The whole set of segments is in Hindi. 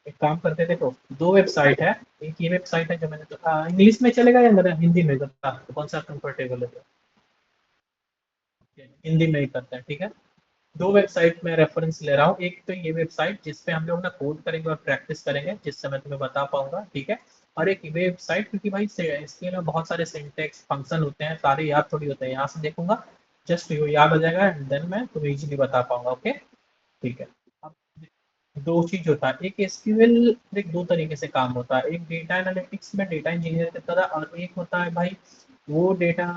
एक काम करते थे, तो दो वेबसाइट है। एक ये वेबसाइट है जो मैंने तो इंग्लिश में चलेगा या मेरा हिंदी में, बता तो कौन सा कंफर्टेबल है? हिंदी में ही करते हैं, ठीक है। दो वेबसाइट में रेफरेंस ले रहा हूँ। एक तो ये वेबसाइट जिसपे हम लोग ना कोड करेंगे और प्रैक्टिस करेंगे, जिससे मैं तुम्हें बता पाऊंगा, ठीक है। और एक वेबसाइट, क्योंकि भाई इसके ना बहुत सारे सिंटेक्स फंक्शन होते हैं, सारे याद थोड़ी होते हैं, यहाँ से देखूंगा जस्ट याद हो जाएगा एंड देन मैं तुम्हें इजीली बता पाऊंगा। ओके, ठीक है। अब दो चीज होता है, एक एसक्यूएल एक दो तरीके से काम होता है। एक डेटा एनालिटिक्स में डेटा इंजीनियर की तरह, और एक होता है भाई वो डेटा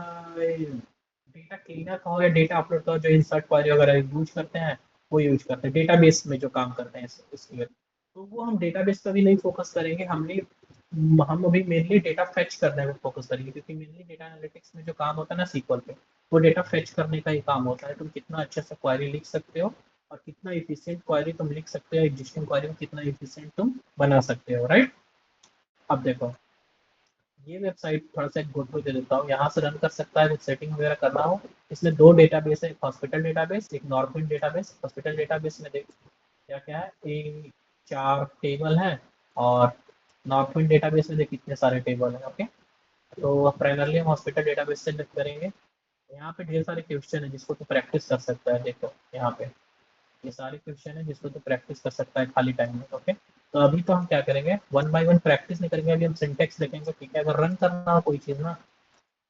डेटा क्लीनर का हो या डेटा अपलोड का हो, जो इंसर्ट क्वेरी वगैरह यूज करते हैं, वो यूज करते हैं डेटाबेस में जो काम करते हैं एसक्यूएल। तो वो हम डेटाबेस पर भी नहीं फोकस करेंगे। हम अभी मेनली डेटा फेच करने में फोकस करेंगे, क्योंकि मेनली डेटा एनालिटिक्स में जो काम होता है ना सीक्वल पे, वो डेटा फेच करने का ही काम होता है। तुम कितना अच्छे से क्वेरी लिख सकते हो और कितना इफिशिएंट क्वेरी तुम लिख सकते हो, एग्जिस्टिंग क्वेरी में कितना इफिशिएंट तुम बना सकते हो, राइट। अब देखो, ये वेबसाइट थोड़ा सा एक गुड दे देता हूँ, यहाँ से रन कर सकता है, कुछ सेटिंग वगैरह करना हो। इसमें दो डेटाबेस है, एक हॉस्पिटल डेटाबेस, एक नॉर्पिन डेटाबेस। हॉस्पिटल डेटाबेस में देख क्या क्या है, एक चार टेबल है, और नॉर्पिन डेटाबेस में देख कितने सारे टेबल है। ओके, तो प्राइमरली हम हॉस्पिटल डेटाबेस से करेंगे। यहाँ पे ढेर सारे क्वेश्चन है जिसको तो प्रैक्टिस कर सकता है। देखो यहाँ पे ये सारे क्वेश्चन है जिसको तो प्रैक्टिस कर सकता है खाली टाइम में। ओके, तो अभी तो हम क्या करेंगे, वन बाय वन प्रैक्टिस नहीं करेंगे, अभी हम सिंटेक्स देखेंगे, ठीक है। अगर रन करना हो कोई चीज़ ना,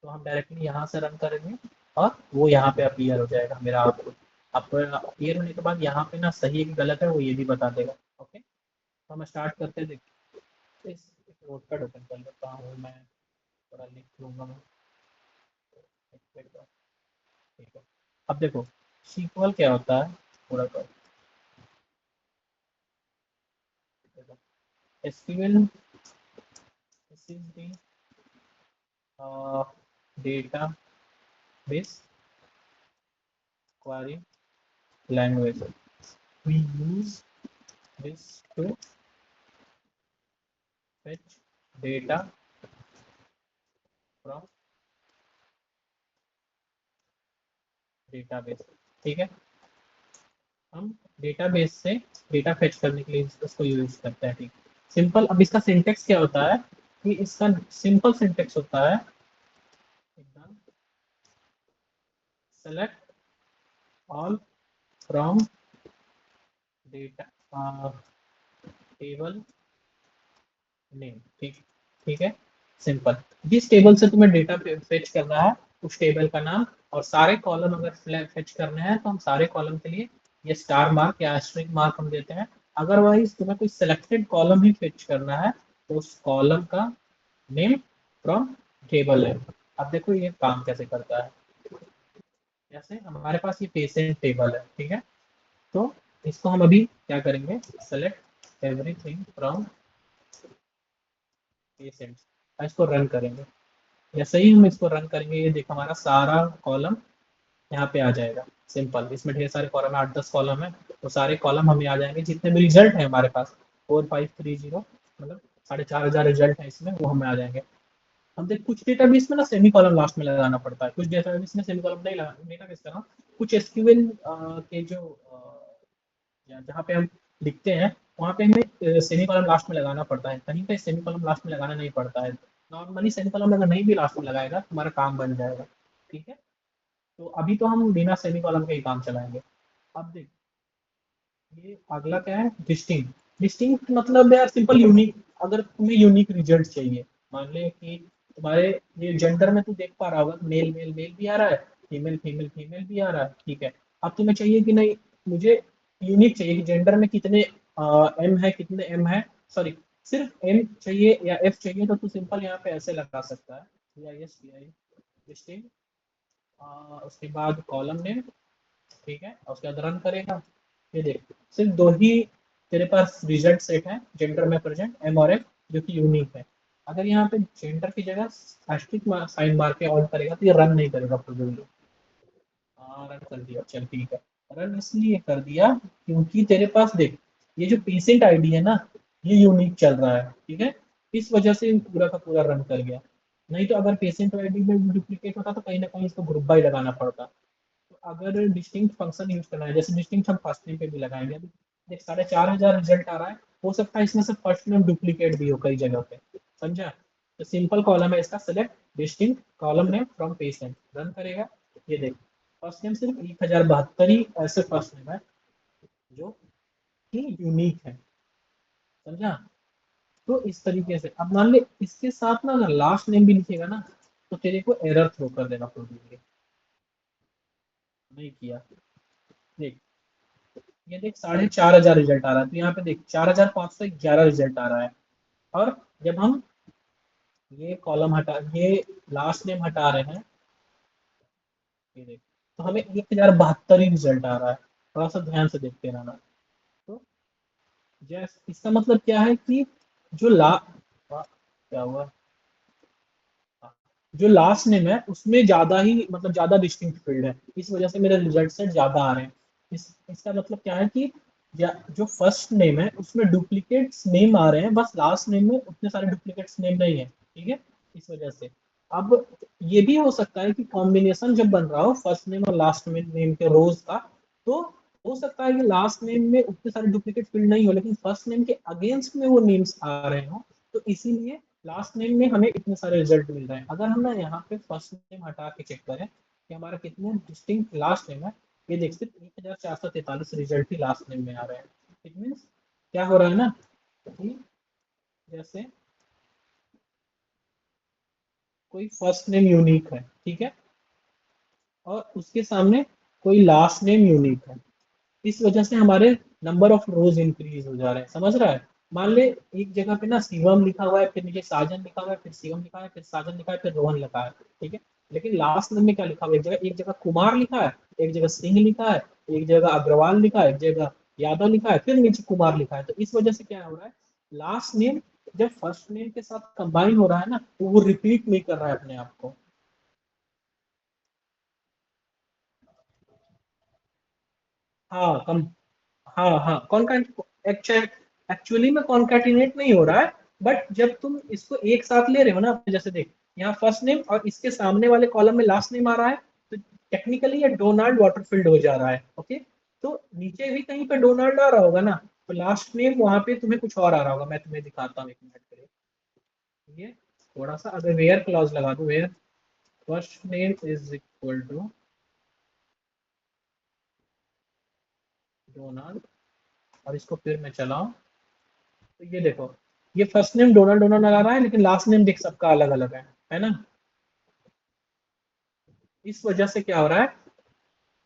तो हम डायरेक्टली यहाँ से रन करेंगे और वो यहाँ पे अपीयर हो जाएगा मेरा आउटपुट। अब अपीयर होने के बाद यहाँ पे ना सही है कि गलत है वो ये भी बता देगा। ओके, तो हम स्टार्ट करते हैं। देखिए, इस नोटपैड ओपन कर लेता हूँ मैं, थोड़ा लिख लूँगा मैं। ठीक है, अब देखो सीक्वल क्या होता है पूरा कर। SQL this is the data base query language. We use this to fetch data from database, ठीक है। हम डेटाबेस से डेटा फेच करने के लिए इसको यूज करते हैं, ठीक। सिंपल, अब इसका सिंटेक्स क्या होता है कि इसका सिंपल सिंटेक्स होता है एकदम, select all from data table name, ठीक, ठीक है। सिंपल, जिस टेबल से तुम्हें डेटा फेच करना है उस टेबल का नाम, और सारे कॉलम अगर फेच करने हैं तो हम सारे कॉलम के लिए ये स्टार मार्क या स्ट्रिंग मार्क हम देते हैं। अदरवाइज तुम्हें कोई सिलेक्टेड कॉलम ही फेच करना है तो उस कॉलम का नेम फ्रॉम टेबल है। अब देखो ये काम कैसे करता है। जैसे हमारे पास ये पेशेंट टेबल है, ठीक है। तो इसको हम अभी क्या करेंगे, सेलेक्ट एवरीथिंग फ्रॉम पेशेंट, इसको रन करेंगे। जैसे ही हम इसको रन करेंगे, ये देखो हमारा सारा कॉलम यहाँ पे आ जाएगा। सिंपल, इसमें ढेर सारे कॉलम है, 8-10 कॉलम है, तो सारे कॉलम हमें आ जाएंगे जितने भी रिजल्ट है हमारे पास, 4530, मतलब 4500 रिजल्ट है इसमें, वो हमें आ जाएंगे। हम देख कुछ डेटाबेस में ना सेमी कॉलम लास्ट में लगाना पड़ता है, कुछ डेटाबेस में सेमी कॉलम नहीं लगा, डेटाबेस का ना कुछ एसक्यूएल के जो जहाँ पे हम लिखते हैं वहाँ पे हमें सेमी कॉलम लास्ट में लगाना पड़ता है, कहीं पे सेमी कॉलम लास्ट में लगाना नहीं पड़ता है। नॉर्मली सेमी कॉलम अगर नहीं भी लास्ट में लगाएगा तुम्हारा काम बन जाएगा, ठीक है। तो अभी तो हम बिना सेमी कॉलम के ही काम चलाएंगे। अब देख, ये अगला क्या है, डिस्टिंक्ट। डिस्टिंक्ट मतलब यार सिंपल यूनिक, अगर तुम्हें यूनिक रिजल्ट चाहिए, मान ले कि तुम्हारे ये जेंडर में तू देख पा रहा होगा, मेल मेल मेल भी आ रहा है, फीमेल फीमेल फीमेल भी आ रहा है, ठीक है। अब तुम्हें चाहिए कि नहीं, मुझे यूनिक चाहिए कि जेंडर में कितने एम है, कितने एम है, सॉरी सिर्फ एम चाहिए या एफ चाहिए, तो तू सिंपल यहाँ पे ऐसे लगा सकता है, या एस पी आई डिस्टिंग, उसके बाद कॉलम नेम, ठीक है, और उसके बाद रन करेगा। ये देख, सिर्फ दो ही तेरे पास रिजल्ट सेट है, जेंडर में प्रेजेंट एम और एफ, जो कि यूनिक है। अगर यहाँ पे जेंडर की जगह एस्ट्रिक साइन मार के ऑन करेगा तो ये रन नहीं करेगा प्रोबेबली। हाँ रन कर दिया, चल ठीक है। रन इसलिए कर दिया क्योंकि तेरे पास देख, ये जो पेशेंट आईडी है ना, ये यूनिक चल रहा है, ठीक है। इस वजह से पूरा का पूरा रन कर गया। नहीं तो अगर पेशेंट आईडी में डुप्लीकेट होता तो कहीं ना कहीं इसको ग्रुप बाई लगाना पड़ता। तो अगर डिस्टिंक्ट फंक्शन यूज करना है, जैसे डिस्टिंक्ट हम फर्स्ट नेम पे भी लगाएंगे, अभी देख 4500 रिजल्ट आ रहा है, हो सकता है इसमें से फर्स्ट नेम डुप्लीकेट भी हो कई जगह पे, समझा। तो सिंपल कॉलम है इसका, select distinct column name from patient, run करेगा। ये देख फर्स्ट नेम सिर्फ 1072 ही ऐसे फर्स्ट नेम है जो कि यूनिक है, समझा। तो इस तरीके से अब मान ले इसके साथ ना अगर लास्ट नेम भी लिखेगा ना तो तेरे को एरर थ्रो कर देगा प्रोग्राम, नहीं किया। देख ये देख 4500 रिजल्ट आ रहा है, तो यहाँ पे देख 4511 रिजल्ट आ रहा है। और जब हम ये कॉलम हटा, ये लास्ट नेम हटा रहे हैं, ये देख तो हमें 1072 ही रिजल्ट आ रहा है। थोड़ा सा ध्यान से देखते रहना। तो जैस इसका मतलब क्या है कि जो क्या हुआ, जो लास्ट नेम है उसमें ज्यादा ही मतलब ज्यादा डिस्टिंक्ट फील्ड है, इस वजह से मेरे रिजल्ट से ज्यादा आ रहे हैं। इसका मतलब क्या है कि जो फर्स्ट नेम है उसमें डुप्लीकेट्स नेम आ रहे हैं, बस लास्ट नेम में उतने सारे डुप्लीकेट्स नेम नहीं है, ठीक है, इस वजह से। अब ये भी हो सकता है कि कॉम्बिनेशन जब बन रहा हो फर्स्ट नेम और लास्ट नेम के रोज का, तो हो सकता है कि लास्ट नेम में उतने सारे डुप्लीकेट फील्ड नहीं हो लेकिन फर्स्ट नेम के अगेंस्ट में वो नेम्स आ रहे हो, तो इसीलिए लास्ट नेम में हमें इतने सारे रिजल्ट मिल रहे हैं। अगर हम ना यहाँ पे फर्स्ट नेम हटा के चेक करें कि हमारा कितने डिस्टिंक्ट लास्ट नेम है, ये देख सिर्फ 1443 रिजल्ट ही लास्ट नेम में आ रहे हैं। इट मीन्स क्या हो रहा है ना कि जैसे कोई फर्स्ट नेम यूनिक है, ठीक है, और उसके सामने कोई लास्ट नेम यूनिक है, इस वजह से हमारे नंबर ऑफ रोज इंक्रीज हो जा रहे हैं, समझ रहा है। मान ले एक जगह पे ना शिवम लिखा हुआ है, फिर नीचे साजन लिखा हुआ है, फिर शिवम लिखा है, फिर साजन लिखा है, फिर रोहन लिखा है, ठीक है। लेकिन लास्ट नेम में क्या लिखा हुआ है, एक जगह कुमार लिखा है, एक जगह सिंह लिखा है, एक जगह अग्रवाल लिखा है, एक जगह यादव लिखा है, फिर नीचे कुमार लिखा है। तो इस वजह से क्या हो रहा है, लास्ट नेम जब फर्स्ट नेम के साथ कंबाइन हो रहा है ना तो वो रिपीट नहीं कर रहा है अपने आप को। हाँ कम, हाँ हाँ कॉन्कैट एक्चुअली में कॉन्कैटिनेट नहीं हो रहा है, बट जब तुम इसको एक साथ ले रहे हो ना, जैसे देख यहाँ फर्स्ट नेम और इसके सामने वाले कॉलम में लास्ट नेम आ रहा है, तो टेक्निकली ये डोनाल्ड वाटरफील्ड हो जा रहा है, ओके। तो नीचे भी कहीं पे डोनाल्ड आ रहा होगा ना, तो लास्ट नेम वहां पे तुम्हें कुछ और आ रहा होगा, मैं तुम्हें दिखाता हूँ एक मिनट के लिए। ये थोड़ा सा अगर वेयर क्लॉज लगा दो, where first name is equal to Donald, और इसको फिर मैं चलाऊं, तो ये देखो ये फर्स्ट नेम डोनाल्ड डोनाल्ड लगा रहा है लेकिन लास्ट नेम देख सबका अलग अलग है ना। इस वजह से क्या हो रहा है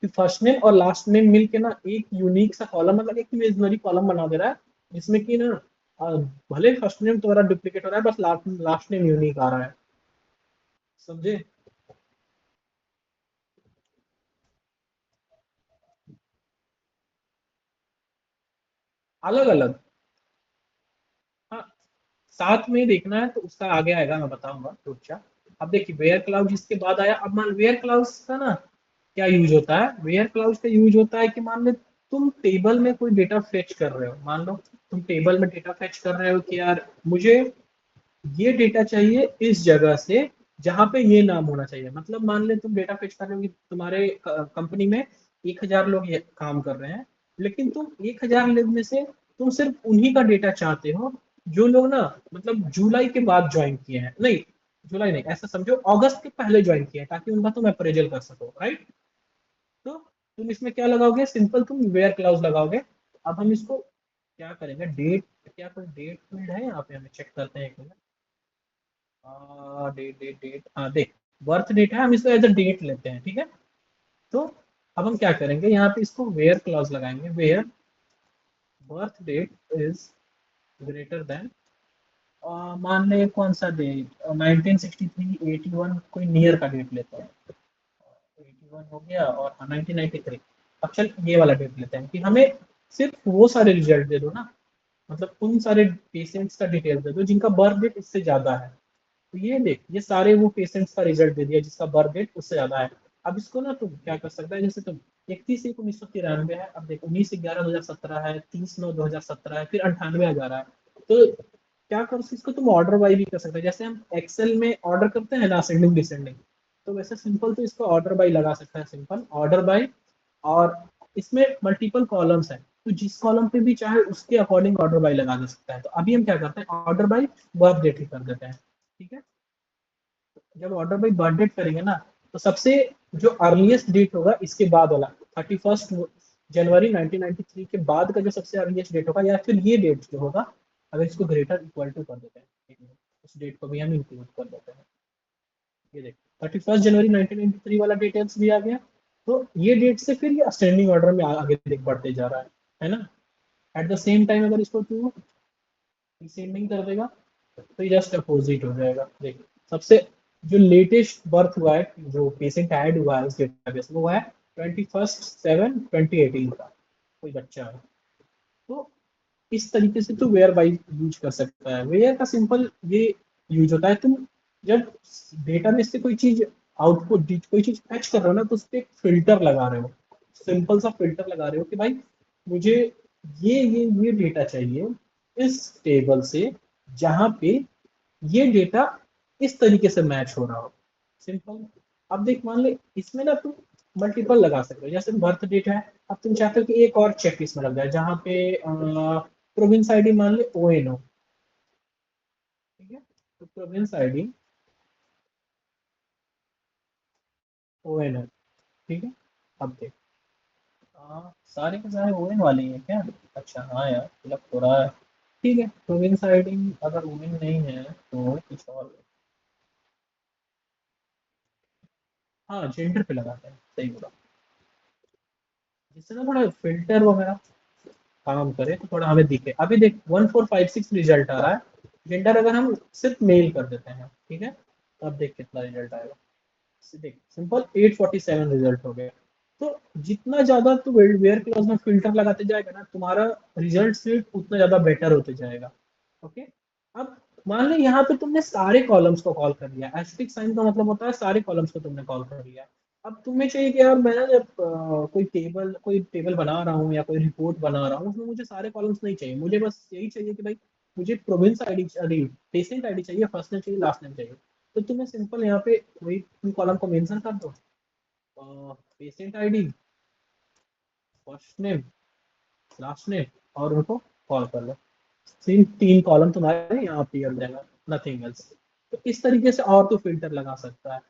कि फर्स्ट नेम और लास्ट नेम मिलके ना एक यूनिक सा कॉलम, मतलब एक इमेजिनरी कॉलम बना दे रहा है, जिसमें कि ना अ, भले फर्स्ट नेम तुम्हारा डुप्लीकेट हो रहा है, बस लास्ट नेम यूनिक आ रहा है, समझे। अलग अलग, हाँ, साथ में देखना है तो उसका आगे आएगा, मैं बताऊंगा रुक जा। अब देखिए वेयर क्लाउज जिसके बाद आया, अब मान वेयर क्लाउज का ना क्या यूज होता है, वेयर क्लाउज का यूज होता है कि मान लो तुम टेबल में कोई डेटा फेच कर रहे हो, मान लो तुम टेबल में डेटा फेच कर रहे हो कि यार मुझे ये डेटा चाहिए इस जगह से जहां पे ये नाम होना चाहिए, मतलब मान ले तुम डेटा फेच कर रहे हो कि तुम्हारे कंपनी में 1000 लोग ये काम कर रहे हैं, लेकिन तुम 1000 लोग में से तुम सिर्फ उन्हीं का डेटा चाहते हो जो लोग ना मतलब जुलाई के बाद ज्वाइन किए हैं, नहीं जुलाई नहीं, ऐसा समझो अगस्त के पहले ज्वाइन किए हैं, ताकि उनका तुम अप्रेजल कर सको, राइट। तो तुम इसमें क्या लगाओगे, सिंपल तुम वेयर क्लाउज लगाओगे। अब हम इसको क्या करेंगे, डेट, क्या कोई डेट फील्ड है यहाँ पे, हमें चेक करते हैं एक मिनट। डेट डेट डेट, हाँ देख बर्थ डेट है, हम इसको एज अ डेट लेते हैं, ठीक है। तो अब हम क्या करेंगे, यहाँ पे इसको वेयर क्लॉज लगाएंगे, where birth date is greater than, मान ले कौन सा डेट, 1963 81, कोई नियर का डेट लेते हैं, 81 हो गया और 1993। अब चल ये वाला डेट लेते हैं कि हमें सिर्फ वो सारे रिजल्ट दे दो ना, मतलब उन सारे पेशेंट्स का डिटेल दे दो जिनका बर्थ डेट इससे ज्यादा है। तो ये देख ये सारे वो पेशेंट्स का रिजल्ट दे दिया जिसका बर्थ डेट उससे ज्यादा है। अब इसको ना तुम क्या कर सकता है, जैसे तुम 31/1/1993 है, अब देखो 19/11/2017 है, 30/9/2017 है, फिर 98 आ जा रहा है। तो क्या कर इसको तुम ऑर्डर वाई भी कर सकते हैं, जैसे हम एक्सेल में ऑर्डर करते हैं ना असेंडिंग डिसेंडिंग, तो वैसे सिंपल तो इसको ऑर्डर बाई लगा सकता है, सिंपल ऑर्डर बाई। और इसमें मल्टीपल कॉलम्स हैं, तो जिस कॉलम पे भी चाहे उसके अकॉर्डिंग ऑर्डर बाय लगा दे सकता है। तो अभी हम क्या करते हैं, ऑर्डर बाय बर्थ डेट ही कर देते हैं। ठीक है, जब ऑर्डर बाय बर्थ डेट करेंगे ना, तो सबसे जो अर्लीस्ट डेट होगा इसके बाद वाला 31 जनवरी 1993 के बाद का जो सबसे अर्लीस्ट डेट होगा, या फिर ये डेट जो होगा, अगर इसको ग्रेटर इक्वल टू कर देते हैं, एक मिनट, उस डेट को भी हम इंक्लूड कर देते हैं। ये देखो 31 जनवरी 1993 वाला डिटेल्स भी आ गया। तो ये डेट से फिर ये असेंडिंग ऑर्डर में आगे देख बढ़ते जा रहा है ना। एट द सेम टाइम अगर इसको तू डिसेंडिंग कर देगा, तो ये जस्ट अपोजिट हो जाएगा। देखिए सबसे जो लेटेस्ट बर्थ हुआ है, जो पेशेंट ऐड हुआ है उस डेटाबेस में, वो है 21/7/2018 का कोई बच्चा है। तो इस तरीके से तो वेयर बाई यूज कर सकता है। वेयर का सिंपल ये यूज होता है, तुम जब डेटाबेस से कोई चीज आउटपुट कोई चीज फैच कर रहे हो ना, तो उस पर एक फिल्टर लगा रहे हो, सिंपल सा फिल्टर लगा रहे हो कि भाई मुझे ये डेटा चाहिए इस टेबल से, जहां पे ये डेटा इस तरीके से मैच हो रहा हो। सिंपल। अब देख मान ले इसमें ना तुम मल्टीपल लगा सकते हो, जैसे बर्थ डेट है, अब तुम चाहते हो कि एक और चेक इसमें लग जाए, जहाँ पे प्रोविंस आईडी मान ले ONO। ठीक है, तो प्रोविंस आईडी ONO। ठीक है, अब देख सारे के सारे ओएन वाले ही है क्या? अच्छा हाँ यार, फिलअप हो रहा है। ठीक है, प्रोविंस आईडी अगर ओएन नहीं है तो कुछ और। हाँ, जेंडर पे लगाते हैं, सही बोला। जिससे ना थोड़ा फिल्टर वगैरह काम करे, तो थोड़ा हमें दिखे। अभी देख 1456 रिजल्ट आ रहा है, जेंडर अगर हम सिर्फ मेल कर देते हैं, ठीक है, तो अब देख कितना रिजल्ट आएगा। देख सिंपल 847 रिजल्ट हो गया। तो जितना ज्यादा तू वेयर क्लॉज में फिल्टर लगाते जाएगा ना, तुम्हारा रिजल्ट सिर्फ उतना ज्यादा बेटर होते जाएगा। ओके, अब मान लो यहाँ पे तुमने सारे कॉलम्स को कॉल कर लिया, एस्टेरिक साइन का मतलब होता है सारे कॉलम्स को तुमने कॉल कर लिया। अब तुम्हें चाहिए कि यार मैं ना जब कोई टेबल बना रहा हूँ या कोई रिपोर्ट बना रहा हूँ, उसमें मुझे सारे कॉलम्स नहीं चाहिए, मुझे बस यही चाहिए कि भाई मुझे प्रोविंस आईडी चाहिए, पेशेंट आईडी चाहिए, फर्स्ट नेम चाहिए, लास्ट नेम चाहिए। तो तुम्हें सिंपल यहाँ पे वही तुम कॉलम को मेंशन कर दो, patient ID, first name, last name, और उनको कॉल कर लो। सिर्फ 3 कॉलम तुम्हारे यहाँ अपीयर हो जाएगा, नथिंग एल्स। तो इस तरीके से और तो फिल्टर लगा सकता है।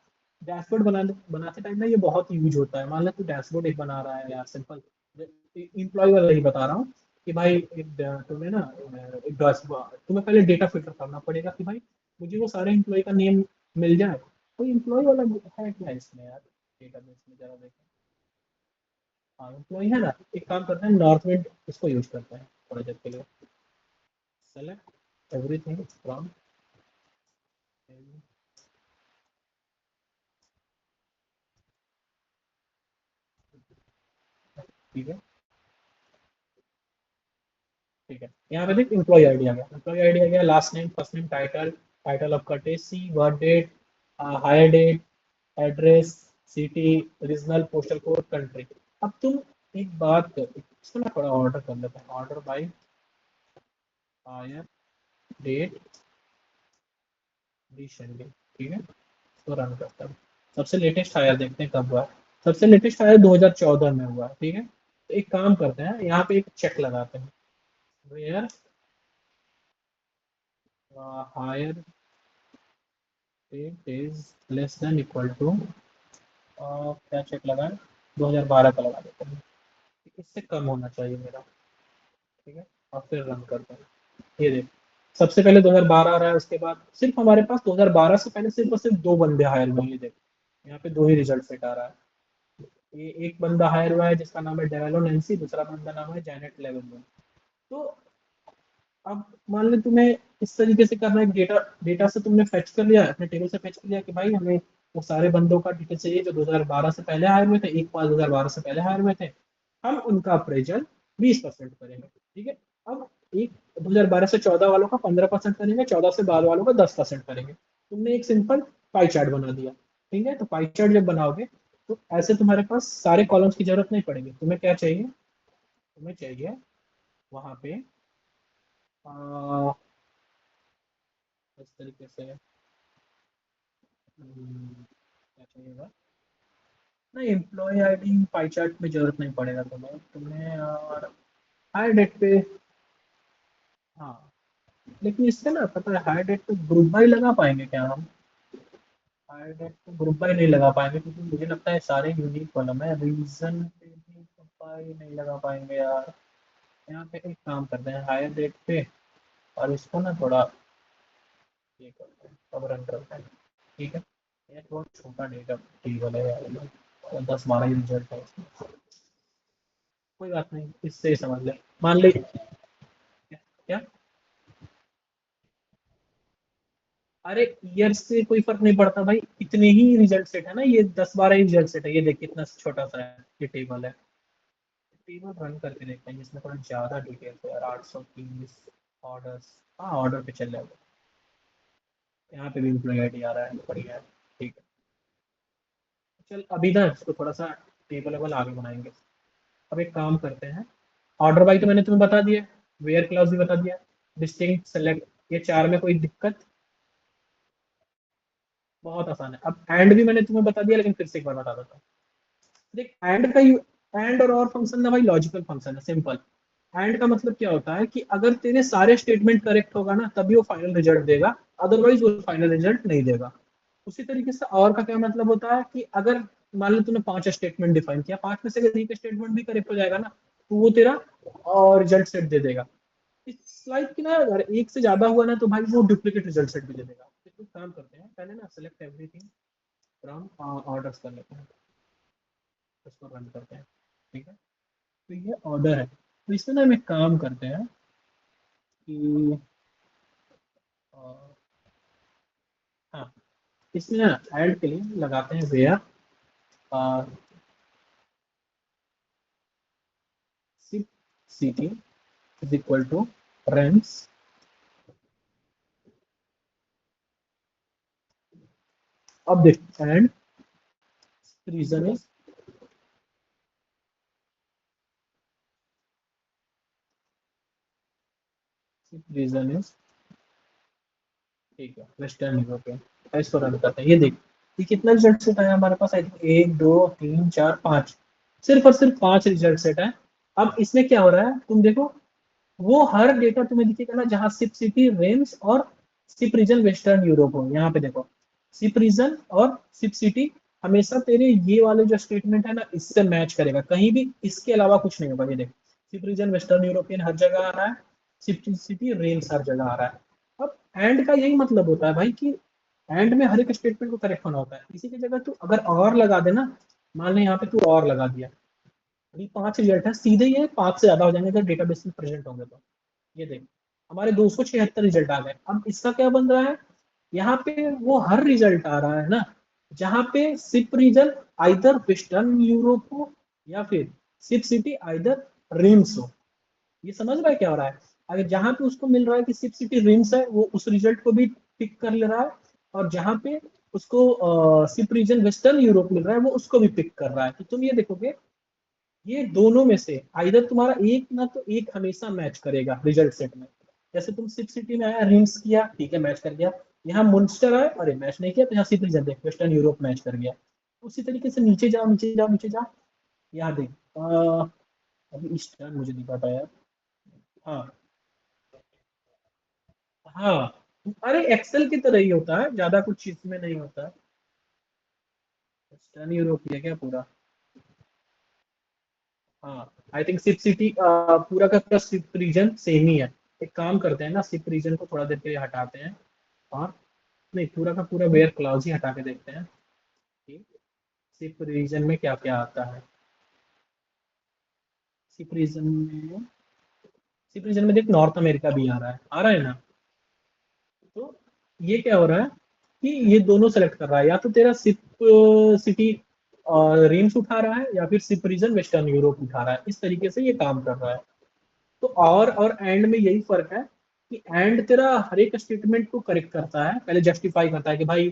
डैशबोर्ड बनाते टाइम ना ये बहुत यूज होता है। मान लो तू डैशबोर्ड एक बना रहा है यार, सिंपल इम्प्लॉय वाला ही बता रहा हूँ कि भाई तुम्हें ना एक डैशबोर्ड, तुम्हें पहले डेटा फिल्टर करना पड़ेगा कि भाई मुझे वो सारे इम्प्लॉय का नेम मिल जाए। कोई इम्प्लॉय वाला है क्या इसमें यार, डेटाबेस में जरा देखें। हाँ इम्प्लॉय है ना, एक काम करते हैं नॉर्थ विंड इसको यूज करते हैं थोड़ी देर के लिए। सेलेक्ट एवरीथिंग फ्रॉम, ठीक है। ठीक है, यहाँ पे देख एम्प्लॉय आईडी आ गया, एम्प्लॉय आईडी आ गया, last name, first name, title, title of courtesy, birth date, hire date, address, city, regional, postal code, country. अब तुम एक बात कर, इसको ना थोड़ा ऑर्डर कर लेते हैं, order by hire date descending. ठीक है, इसको रन करता हूँ। सबसे लेटेस्ट हायर देखते हैं कब हुआ है। सबसे लेटेस्ट हायर 2014 में हुआ है। ठीक है, तो एक काम करते हैं, यहाँ पे एक चेक लगाते हैं, where hire date is less than equal to, क्या चेक लगाएं, 2012 का लगा देते हैं, इससे कम होना चाहिए मेरा। ठीक है, और फिर रन करते हैं। ये देख सबसे पहले 2012 आ रहा है, उसके बाद सिर्फ हमारे पास 2012 से पहले सिर्फ और सिर्फ 2 बंदे हायर हुए हैं। ये देख यहाँ पे 2 ही रिजल्ट सेट आ रहा है। ये एक बंदा हायर हुआ है जिसका नाम है डेवेलो नैन्सी, दूसरा बंदा नाम है जैनेट लेवन। तो अब मान लो तुम्हें इस तरीके से करना है, डेटा डेटा से तुमने फेच कर लिया, अपने टेबल से फेच कर लिया कि भाई हमें वो सारे बंदों का डिटेल चाहिए जो 2012 से पहले हायर हुए थे, एक पास 2012 से पहले हायर हुए थे। हम उनका अप्रेजल 20% करेंगे। ठीक है, अब एक 2012 से 14 वालों का 15% करेंगे, 14 से बाद वालों का 10% करेंगे। तुमने एक सिंपल पाई चार्ट बना दिया। ठीक है, तो पाई चार्ट जब बनाओगे, तो ऐसे तुम्हारे पास सारे कॉलम्स की जरूरत नहीं पड़ेगी। तुम्हें क्या चाहिए, तुम्हें चाहिए वहां पे इस तरीके से क्या चाहिएगा, नहीं एम्प्लॉय आईडी पाई चार्ट में जरूरत नहीं पड़ेगा तुम्हें तुम्हें यार। हायर डेट पे, हाँ, लेकिन इससे ना पता है हायर डेट पे ग्रुप बाई लगा पाएंगे क्या हम? हायर डेट पे ग्रुप बाई नहीं लगा पाएंगे क्योंकि मुझे लगता है सारे यूनिक कॉलम है, रीजन पे भी ग्रुप बाई नहीं लगा पाएंगे यार। यहाँ पे एक काम करते हैं हायर डेट पे, और इसको ना थोड़ा ये करते हैं, अब रन करते हैं, ठीक है। ये बहुत छोटा डेटा टेबल है यार, ये 10-12 ही रिजल्ट है इसमें। कोई बात नहीं, इससे ही समझ ले। मान ले क्या, अरे ईयर से कोई फर्क नहीं पड़ता भाई, इतने ही रिजल्ट सेट है ना, ये 10-12 ही रिजल्ट सेट है, ये देख कितना छोटा सा है ये टेबल है। टेबल रन करके देखते हैं जिसमें थोड़ा ज्यादा डिटेल्स है यार, 830 ऑर्डर्स। हाँ ऑर्डर पे चल जाएगा, यहाँ पे भी एम्प्लॉय आईडी आ रहा है, बढ़िया है, ठीक है। चल अभी ना इसको थोड़ा सा टेबल लेवल आगे बनाएंगे। अब एक काम करते हैं, ऑर्डर बाई तो मैंने तुम्हें बता दिया, वेयर क्लास भी बता दिया, डिस्टिंक्ट सेलेक्ट, ये चार में कोई दिक्कत? बहुत आसान है। अब एंड भी मैंने तुम्हें बता दिया, लेकिन फिर से एक बार बता देता हूँ। देख एंड का एंड और फंक्शन ना भाई लॉजिकल फंक्शन है, सिंपल। एंड का मतलब क्या होता है कि अगर तेरे सारे स्टेटमेंट करेक्ट होगा ना तभी वो फाइनल रिजल्ट देगा, अदरवाइज वो फाइनल रिजल्ट नहीं देगा। उसी तरीके से और का क्या मतलब होता है कि अगर मान लो तूने 5 स्टेटमेंट डिफाइन किया, 5 में से अगर एक स्टेटमेंट भी करेक्ट हो जाएगा ना तो वो तेरा और रिजल्ट सेट दे देगा। इस स्लाइड की ना अगर एक से ज्यादा हुआ ना तो भाई वो डुप्लीकेट रिजल्ट सेट भी दे देगा। तो काम करते हैं पहले ना सेलेक्ट एवरीथिंग फ्रॉम ऑर्डर्स कर लेते हैं, उसको रन करते हैं, ठीक है। तो ये ऑर्डर है, तो इसमें ना हम एक काम करते हैं कि अ, हाँ, इसमें ना ऐड के लिए लगाते हैं where city is equal to Reims. अब देख and region is, region is, ठीक है, वेस्टर्न यूरोपियन। इसको रन करते हैं, ये देख ये कितना रिजल्ट सेट आया हमारे पास, आई थिंक 1 2 3 4 5, सिर्फ और सिर्फ 5 रिजल्ट सेट है। अब इसमें क्या हो रहा है तुम देखो, वो हर डेटा तुम्हें दिखेगा ना जहां सिप सिटी रेंज और सिप रीजन वेस्टर्न यूरोप हो, यहाँ पे देखो सिप रीजन और सिप सिटी हमेशा तेरे ये वाले जो स्टेटमेंट है ना इससे मैच करेगा, कहीं भी इसके अलावा कुछ नहीं होगा। ये देख सिप रीजन वेस्टर्न यूरोपियन हर जगह आ रहा है, सिप सिटी रेंज हर जगह आ रहा है। अब एंड का यही मतलब होता है भाई कि एंड में हर एक स्टेटमेंट को करेक्ट होना होता है। इसी की जगह तू अगर और लगा देना, मान ले यहाँ पे तू और लगा दिया, अभी 5 रिजल्ट है, सीधे ये 5 से ज्यादा हो जाएंगे अगर डेटाबेस में प्रेजेंट होंगे तो। ये देख हमारे 276 रिजल्ट आ गए। अब इसका क्या बन रहा है, यहाँ पे वो हर रिजल्ट आ रहा है ना जहाँ पे ship region either western Europe हो या फिर सिप सिटी आइदर रिम्स हो। ये समझ रहा है क्या हो रहा है? अगर जहां पे उसको मिल रहा है कि सिप सिटी रिम्स है वो उस रिजल्ट को भी पिक कर ले रहा है, और जहां पे उसको सिप रीजन वेस्टर्न यूरोप मिल रहा है वो उसको भी पिक कर रहा है। तो तुम ये देखोगे ये दोनों में से आइदर तुम्हारा एक ना तो एक हमेशा मैच करेगा रिजल्ट सेट में। जैसे तुम सिप सिटी में आया रिम्स किया, ठीक है मैच कर गया। यहाँ मुंस्टर आया, अरे मैच नहीं किया, तो यहाँ सिप रीजन देख वेस्टर्न यूरोप मैच कर गया। उसी तरीके से नीचे जाओ नीचे जाओ नीचे जाओ, यहाँ देख अभी ईस्टर्न मुझे नहीं पता यार। हाँ हाँ, अरे एक्सेल की तरह ही होता है, ज्यादा कुछ चीज में नहीं होता है। वेस्टर्न यूरोप है क्या पूरा? हाँ आई थिंक सिप सिटी पूरा का पूरा सिप रीजन सेम ही है। एक काम करते हैं ना, सिप रीजन को थोड़ा देर के लिए हटाते हैं, और नहीं पूरा का पूरा वेयर क्लाउज ही हटा के देखते हैं कि सिप रीजन में क्या क्या आता है। सिप रीजन में देख नॉर्थ अमेरिका भी आ रहा है ना। तो ये क्या हो रहा है कि ये दोनों सेलेक्ट कर रहा है, या तो तेरा सिप सिटी रेंज उठा रहा है या फिर सिप रीजन वेस्टर्न यूरोप उठा रहा है, इस तरीके से ये काम कर रहा है। तो और एंड में यही फर्क है कि एंड तेरा हर एक स्टेटमेंट को करेक्ट करता है, पहले जस्टिफाई करता है कि भाई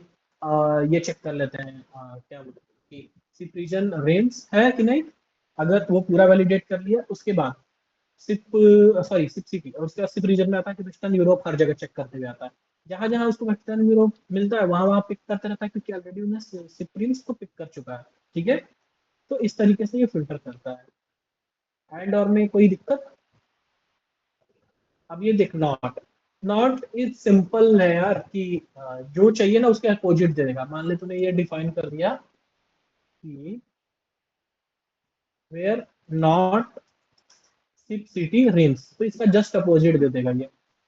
ये चेक कर लेते हैं क्या बोलते हैं कि सिप रीजन रेंज है कि नहीं। अगर वो पूरा वैलिडेट कर लिया उसके बाद सिप सॉरी सिप सिटी, और उसके बाद सिप रीजन में आता है कि वेस्टर्न यूरोप हर जगह चेक करते हुए आता है। जहां जहां उसको वेस्टर्न यूरोप मिलता है वहां वहां पिक करते रहता है, क्योंकि ऑलरेडी उन्हें सिप रिम्स को पिक कर चुका है, ठीक है। तो इस तरीके से ये फिल्टर करता है। एंड और में कोई दिक्कत? अब ये देख, नॉट नॉट इज सिंपल है यार कि जो चाहिए ना उसके अपोजिट दे देगा। मान ले तूने ये डिफाइन कर दिया कि where not ship city Reims, तो इसका जस्ट अपोजिट दे देगा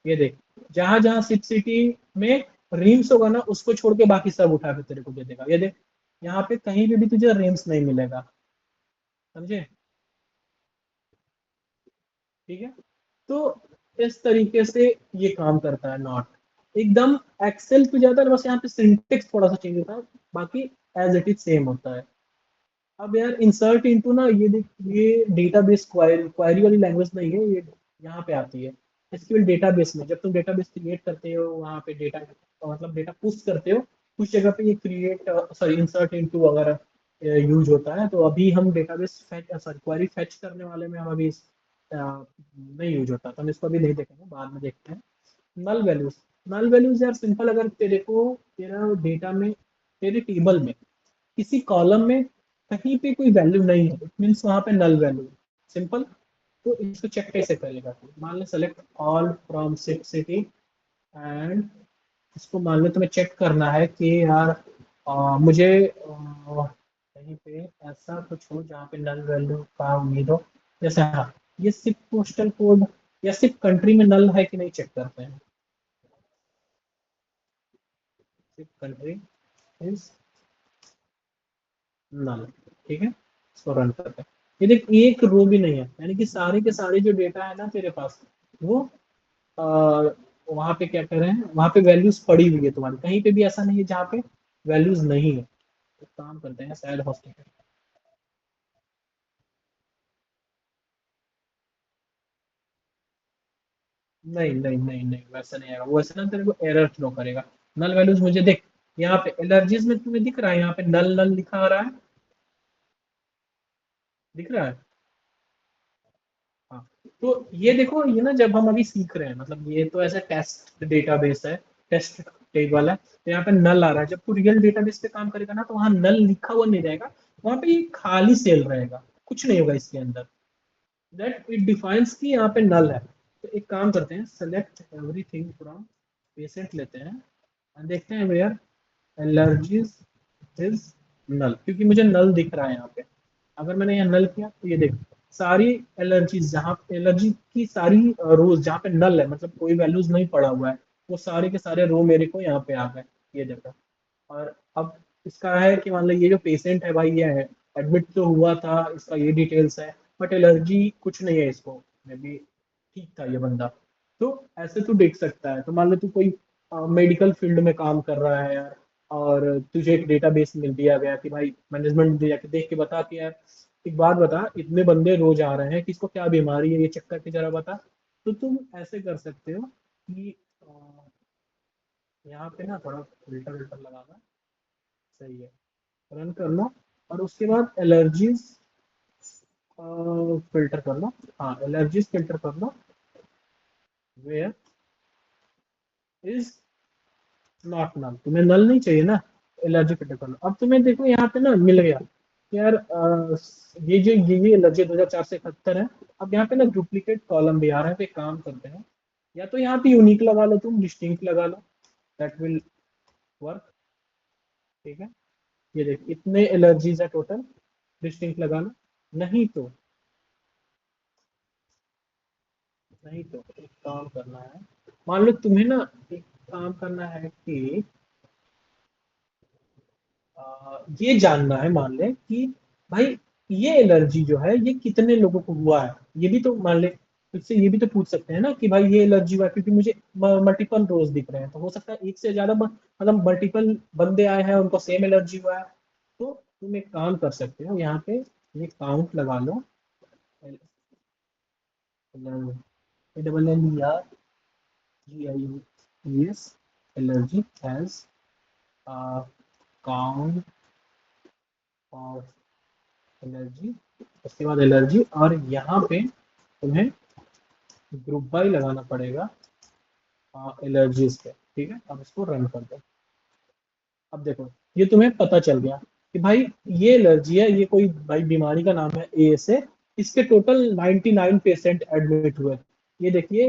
ये देख, जहां जहां सिप सिटी में रिम्स होगा ना उसको छोड़ के बाकी सब उठा के तेरे को दे देगा। ये देख, यहाँ पे कहीं पे भी तुझे रिम्स नहीं मिलेगा, समझे? ठीक है, तो इस तरीके से ये काम करता है नॉट। एकदम एक्सेल पे जाता है बस, यहाँ पे सिंटेक्स थोड़ा सा चेंज होता है, बाकी एज इट इज सेम होता है। अब यार इंसर्ट इनटू ना, ये देख, ये डेटाबेस क्वायरी क्वायरी वाली लैंग्वेज नहीं है ये, यहाँ पे आती है। एसक्यूएल डेटाबेस में जब तुम डेटाबेस क्रिएट करते हो, वहाँ पे डेटा मतलब डेटा पुश करते हो, कुछ जगह पे ये क्रिएट सॉरी इंसर्ट इनटू वगैरह यूज होता है। तो अभी हम database fetch sorry query fetch करने वाले में हम अभी नहीं यूज होता, तो हम इसको अभी नहीं देखेंगे, बाद में देखते हैं। नल वैल्यूज, नल वैल्यूज यार सिंपल, अगर तेरे को तेरा डेटा में तेरे टेबल में किसी कॉलम में कहीं पे कोई वैल्यू नहीं है, इट मीन्स वहां पे नल वैल्यू, सिंपल। तो इसको चेक कैसे करेगा तू? मान ले select all from sip city and इसको मान ले तुम्हें चेक करना है कि यार मुझे कहीं पे ऐसा कुछ हो जहाँ पे नल वैल्यू का उम्मीद हो। जैसे हाँ, ये सिप पोस्टल कोड या सिप कंट्री में नल है कि नहीं चेक करते हैं। सिप कंट्री इज नल, ठीक है, इसको रन करते हैं। ये देख, एक रो भी नहीं है, यानी कि सारे के सारे जो डेटा है ना तेरे पास, वो आ, वहां पे क्या कर रहे हैं, वहां पे वैल्यूज पड़ी हुई है तुम्हारी, कहीं पे भी ऐसा नहीं है जहाँ पे वैल्यूज नहीं है। तो काम करते हैं शायद हॉस्पिटल। नहीं नहीं नहीं नहीं, वैसा नहीं आएगा, वो वैसे ना तेरे को एरर थ्रो करेगा। नल वैल्यूज मुझे देख, यहाँ पे एलर्जीज में तुम्हें दिख रहा है, यहाँ पे नल नल लिखा आ रहा है, दिख रहा है। हाँ, तो ये देखो, ये ना जब हम अभी सीख रहे हैं, मतलब ये तो ऐसा टेस्ट डेटाबेस है, टेस्ट टेबल है, तो यहाँ पे नल आ रहा है। जब तू रियल डेटाबेस पे काम करेगा ना, तो वहाँ नल लिखा हुआ नहीं रहेगा, वहाँ पे ये खाली सेल रहेगा, कुछ नहीं होगा इसके अंदर। दैट इट डिफाइंस कि यहाँ पे नल है। तो एक काम करते हैं, सेलेक्ट एवरीथिंग फ्रॉम पेशेंट लेते हैं और देखते हैं वेयर एलर्जीज इज नल, क्योंकि मुझे नल दिख रहा है यहाँ पे। अगर मैंने यहाँ नल किया तो ये देख, सारी एलर्जीज, जहाँ एलर्जी की सारी रोज जहाँ पे नल है, मतलब कोई वैल्यूज नहीं पड़ा हुआ है, वो सारे के सारे रो मेरे को यहाँ पे आ गए, ये देखो। और अब इसका है कि मान लो ये जो पेशेंट है भाई, ये है एडमिट तो हुआ था, इसका ये डिटेल्स है, बट एलर्जी कुछ नहीं है इसको, मे बी ठीक था ये बंदा। तो ऐसे तू देख सकता है। तो मान लो तू कोई मेडिकल फील्ड में काम कर रहा है यार, और तुझे एक डेटाबेस मिल दिया गया कि भाई मैनेजमेंट दिया कि देख के बता कि यार एक बात बता, इतने बंदे रोज आ रहे हैं, किसको क्या बीमारी है ये चेक करके जरा बता। तो तुम ऐसे कर सकते हो कि यहाँ पे ना थोड़ा फिल्टर विल्टर लगाना, सही है, रन करना, और उसके बाद एलर्जीज फिल्टर करना। हाँ, एलर्जीज फिल्टर करना, वेयर इज नॉट नल, तुम्हें नल नहीं चाहिए ना, एलर्जी फिल्टर करना। अब तुम्हें देखो यहाँ पे ना मिल गया कि यार ये जो ये एलर्जी 2471 है। अब यहाँ पे ना डुप्लीकेट कॉलम भी आ रहा है, तो एक काम करते हैं, या तो यहाँ पे यूनिक लगा लो, तुम डिस्टिंक्ट लगा लो, दैट विल वर्क, ठीक है। ये देख, इतने एलर्जीज है टोटल, डिस्टिंक्ट लगा लो। नहीं तो नहीं तो एक काम करना है, मान लो तुम्हें ना एक काम करना है कि ये जानना है, मान ले कि भाई ये एलर्जी जो है ये कितने लोगों को हुआ है। ये भी तो मान ले, तुझसे ये भी तो पूछ सकते हैं ना कि भाई ये एलर्जी हुआ है, क्योंकि मुझे मल्टीपल रोज दिख रहे हैं, तो हो सकता है एक से ज्यादा मतलब मल्टीपल बंदे आए हैं उनको सेम एलर्जी हुआ है। तो तुम एक काम कर सकते हो, यहाँ पे ये काउंट लगा लो, double L R G I S, allergy has count of allergy, उसके बाद एलर्जी, और यहाँ पे तुम्हें ग्रुप बाई लगाना पड़ेगा एलर्जीज पे, ठीक है। अब इसको रन कर दो। अब देखो, ये तुम्हें पता चल गया कि भाई ये एलर्जी है, ये कोई भाई बीमारी का नाम है ए से, इसके टोटल 99 पेशेंट एडमिट हुए। ये देखिए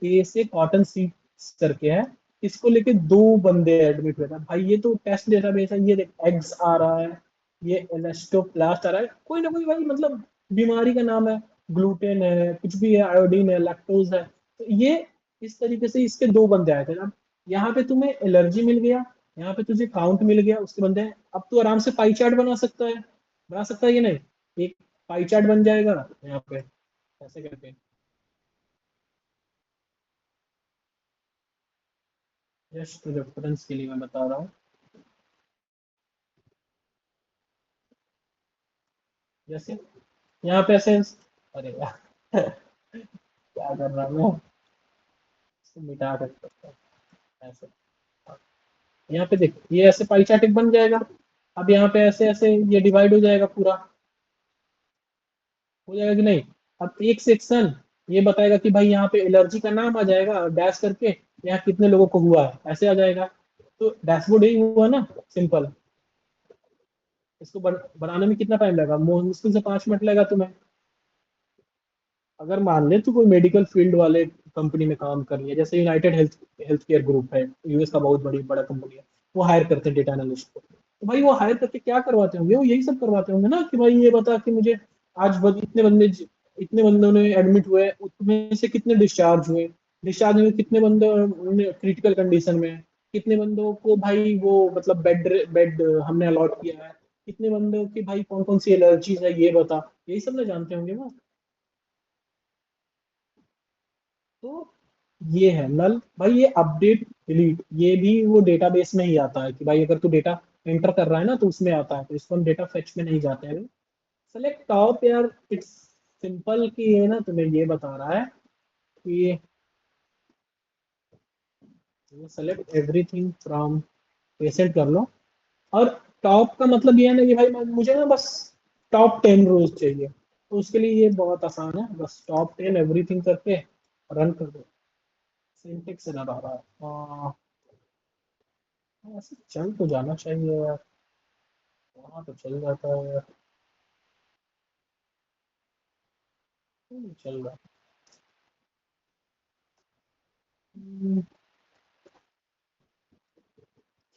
ए से कॉटन सीड्स करके है, इसको लेके 2 बंदे एडमिट हुए थे भाई। ये तो टेस्ट डेटाबेस है, ये देख एग्स आ रहा है, ये एलास्टोप्लास्ट आ रहा है, कोई ना कोई भाई मतलब बीमारी का नाम है, ग्लूटेन है, कुछ भी है, आयोडीन है, लैक्टोज है। तो ये इस तरीके से इसके 2 बंदे आए थे। अब यहाँ पे तुम्हें एलर्जी मिल गया, यहाँ पे तुझे काउंट मिल गया उसके बंदे हैं। अब तू आराम से पाई चार्ट बना सकता है कि नहीं? एक पाई चार्ट बन जाएगा यहाँ पे ऐसे करके। जस्ट रेफरेंस के लिए मैं बता रहा हूँ। जैसे यहाँ पे ऐसे, अरे यार क्या कर रहा हूँ मैं, इसको मिटा सकता हूँ ऐसे। यहाँ पे देख ये ऐसे पाई चार्ट एक बन जाएगा। अब यहाँ पे ऐसे ऐसे ये डिवाइड हो जाएगा पूरा, हो जाएगा कि नहीं? अब एक सेक्शन ये बताएगा कि भाई यहाँ पे एलर्जी का नाम आ जाएगा डैश करके, यहाँ कितने लोगों को हुआ है ऐसे आ जाएगा। तो डैशबोर्ड यही हुआ ना, सिंपल। इसको बनाने में कितना टाइम लगेगा? मुश्किल से 5 मिनट लगेगा तुम्हें। अगर मान ले तो कोई मेडिकल फील्ड वाले कंपनी में काम कर रही है, जैसे United health health care group है, यूएस का बहुत बड़ा कंपनी है, वो हायर करते हैं डेटा एनालिस्ट को। तो भाई वो हायर करके क्या करवाते होंगे? वो यही सब करवाते होंगे ना, कि भाई ये बता कि मुझे आज इतने बंदों ने एडमिट हुए, उसमें से कितने डिस्चार्ज हुए, डिस्चार्ज हुए कितने बंदे क्रिटिकल कंडीशन में हैं, कितने बंदों को भाई वो मतलब बेड बेड हमने अलॉट किया है, कितने बंदों की भाई कौन कौन सी एलर्जीज है ये बता। यही सब ना जानते होंगे वो। तो ये है नल भाई, ये अपडेट डिलीट ये भी वो डेटाबेस में ही आता है, कि भाई अगर तू डेटा एंटर कर रहा है ना तो उसमें आता है, तो इसको हम डेटा फेच में नहीं जाते हैं। सेलेक्ट टॉप यार, इट्स सिंपल कि ये ना तुम्हें ये बता रहा है कि सेलेक्ट एवरीथिंग फ्रॉम पेशेंट कर लो। और टॉप का मतलब ये है ना कि भाई मुझे ना बस टॉप 10 रोज चाहिए, तो उसके लिए ये बहुत आसान है, बस टॉप 10 एवरीथिंग करके रन कर दो। सिंटेक्स से लगा रहा है ऐसे चल तो जाना चाहिए यार, वहाँ तो चल जाता है यार। चल रहा है। हम्म,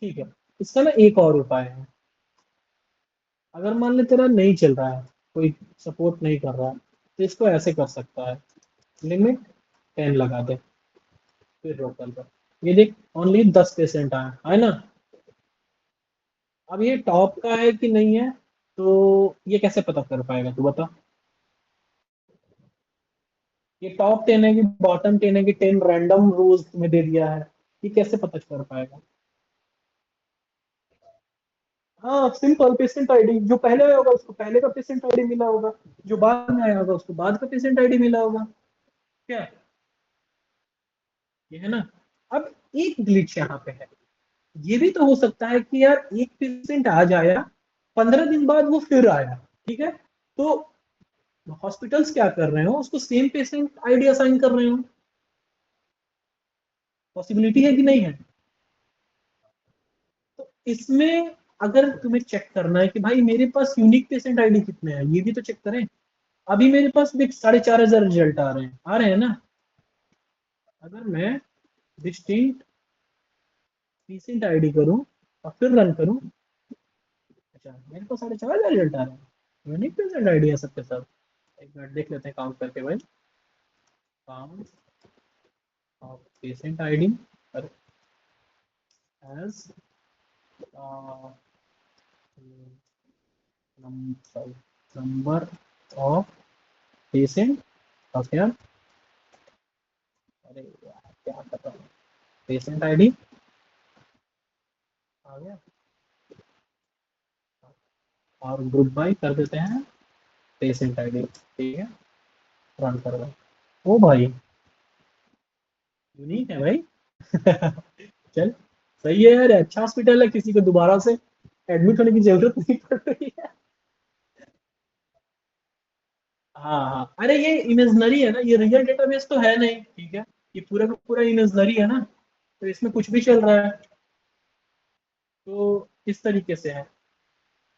ठीक है। इसका ना एक और उपाय है। अगर मान ले तेरा नहीं चल रहा है, कोई सपोर्ट नहीं कर रहा है, तो इसको ऐसे कर सकता है, लिमिट 10 लगा दे, फिर रोक कर। ये देख ओनली 10% आया है ना। अब ये टॉप का है कि नहीं है, तो ये कैसे पता कर पाएगा तू बता? ये टॉप 10 है कि बॉटम 10 है कि 10 रैंडम रोज तुम्हें दे दिया है, ये कैसे पता कर पाएगा? हाँ सिंपल, पेशेंट आईडी जो पहले आया होगा उसको पहले का पेशेंट आईडी मिला होगा, जो बाद में आया होगा उसको बाद का पेशेंट आईडी मिला होगा। क्या ये है ना? अब एक ग्लिच यहाँ पे है, ये भी तो हो सकता है कि यार एक पेशेंट आज आया, 15 दिन बाद वो फिर आया, ठीक है? तो हॉस्पिटल्स क्या कर रहे हो, उसको सेम पेशेंट आईडी असाइन कर रहे हो। पॉसिबिलिटी है कि नहीं है? तो इसमें अगर तुम्हें चेक करना है कि भाई मेरे पास यूनिक पेशेंट आईडी कितने हैं, ये भी तो चेक करें। अभी मेरे पास देख 4,500 रिजल्ट आ रहे हैं ना। अगर मैं डिस्टिंक्ट पेशेंट आईडी करूं और फिर रन करूं, अच्छा मेरे को 4,500 रिजल्ट आ रहे हैं, यूनिक पेशेंट आईडी है सबके सब। एक मिनट देख लेते हैं काउंट करके भाई। Count of patient ID as number of patient. Okay, अरे यार क्या कर रहा हूँ, पेशेंट आईडी आ गया, और ग्रुप बाई कर देते हैं पेशेंट आईडी, ठीक है? रन कर दो। ओ भाई यूनिक है भाई चल सही है यार, अच्छा हॉस्पिटल है, किसी को दोबारा से एडमिट होने की जरूरत नहीं पड़ रही है। हाँ हाँ, अरे ये इमेजनरी है ना, ये रियल डेटाबेस तो है नहीं, ठीक है? ये पूरा का पूरा इमेजनरी है ना, तो इसमें कुछ भी चल रहा है। तो इस तरीके से है।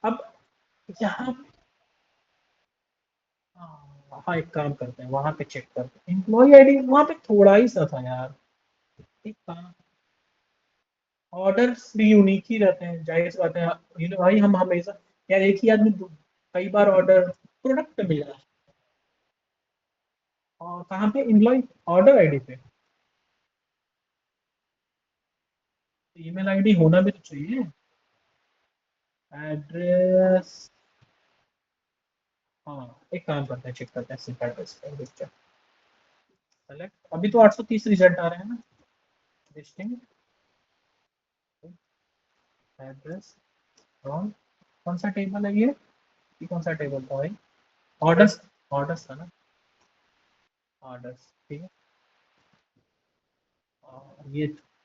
अब यहाँ हाँ एक काम करते हैं, वहां पे चेक करते हैं एम्प्लॉय आईडी, वहां पे थोड़ा ही सा था यार। एक काम, ऑर्डर्स भी यूनिक ही रहते हैं, जाहिर सी बात है। भाई हम हमेशा यार एक ही आदमी कई बार ऑर्डर प्रोडक्ट पे मिला है। और कहाँ पे एम्प्लॉय ऑर्डर आईडी पे, ईमेल आईडी होना भी तो चाहिए। एड्रेस, हाँ एक काम करते हैं, चेक करते हैं सिर्फ एड्रेस पे। सेलेक्ट, अभी तो 830 रिजल्ट आ रहे हैं ना। लिस्टिंग, एड्रेस, कौन कौन सा टेबल है ये कौन सा टेबल था भाई? ऑर्डर्स, ऑर्डर्स था ना, ऑर्डर्स ठीक है।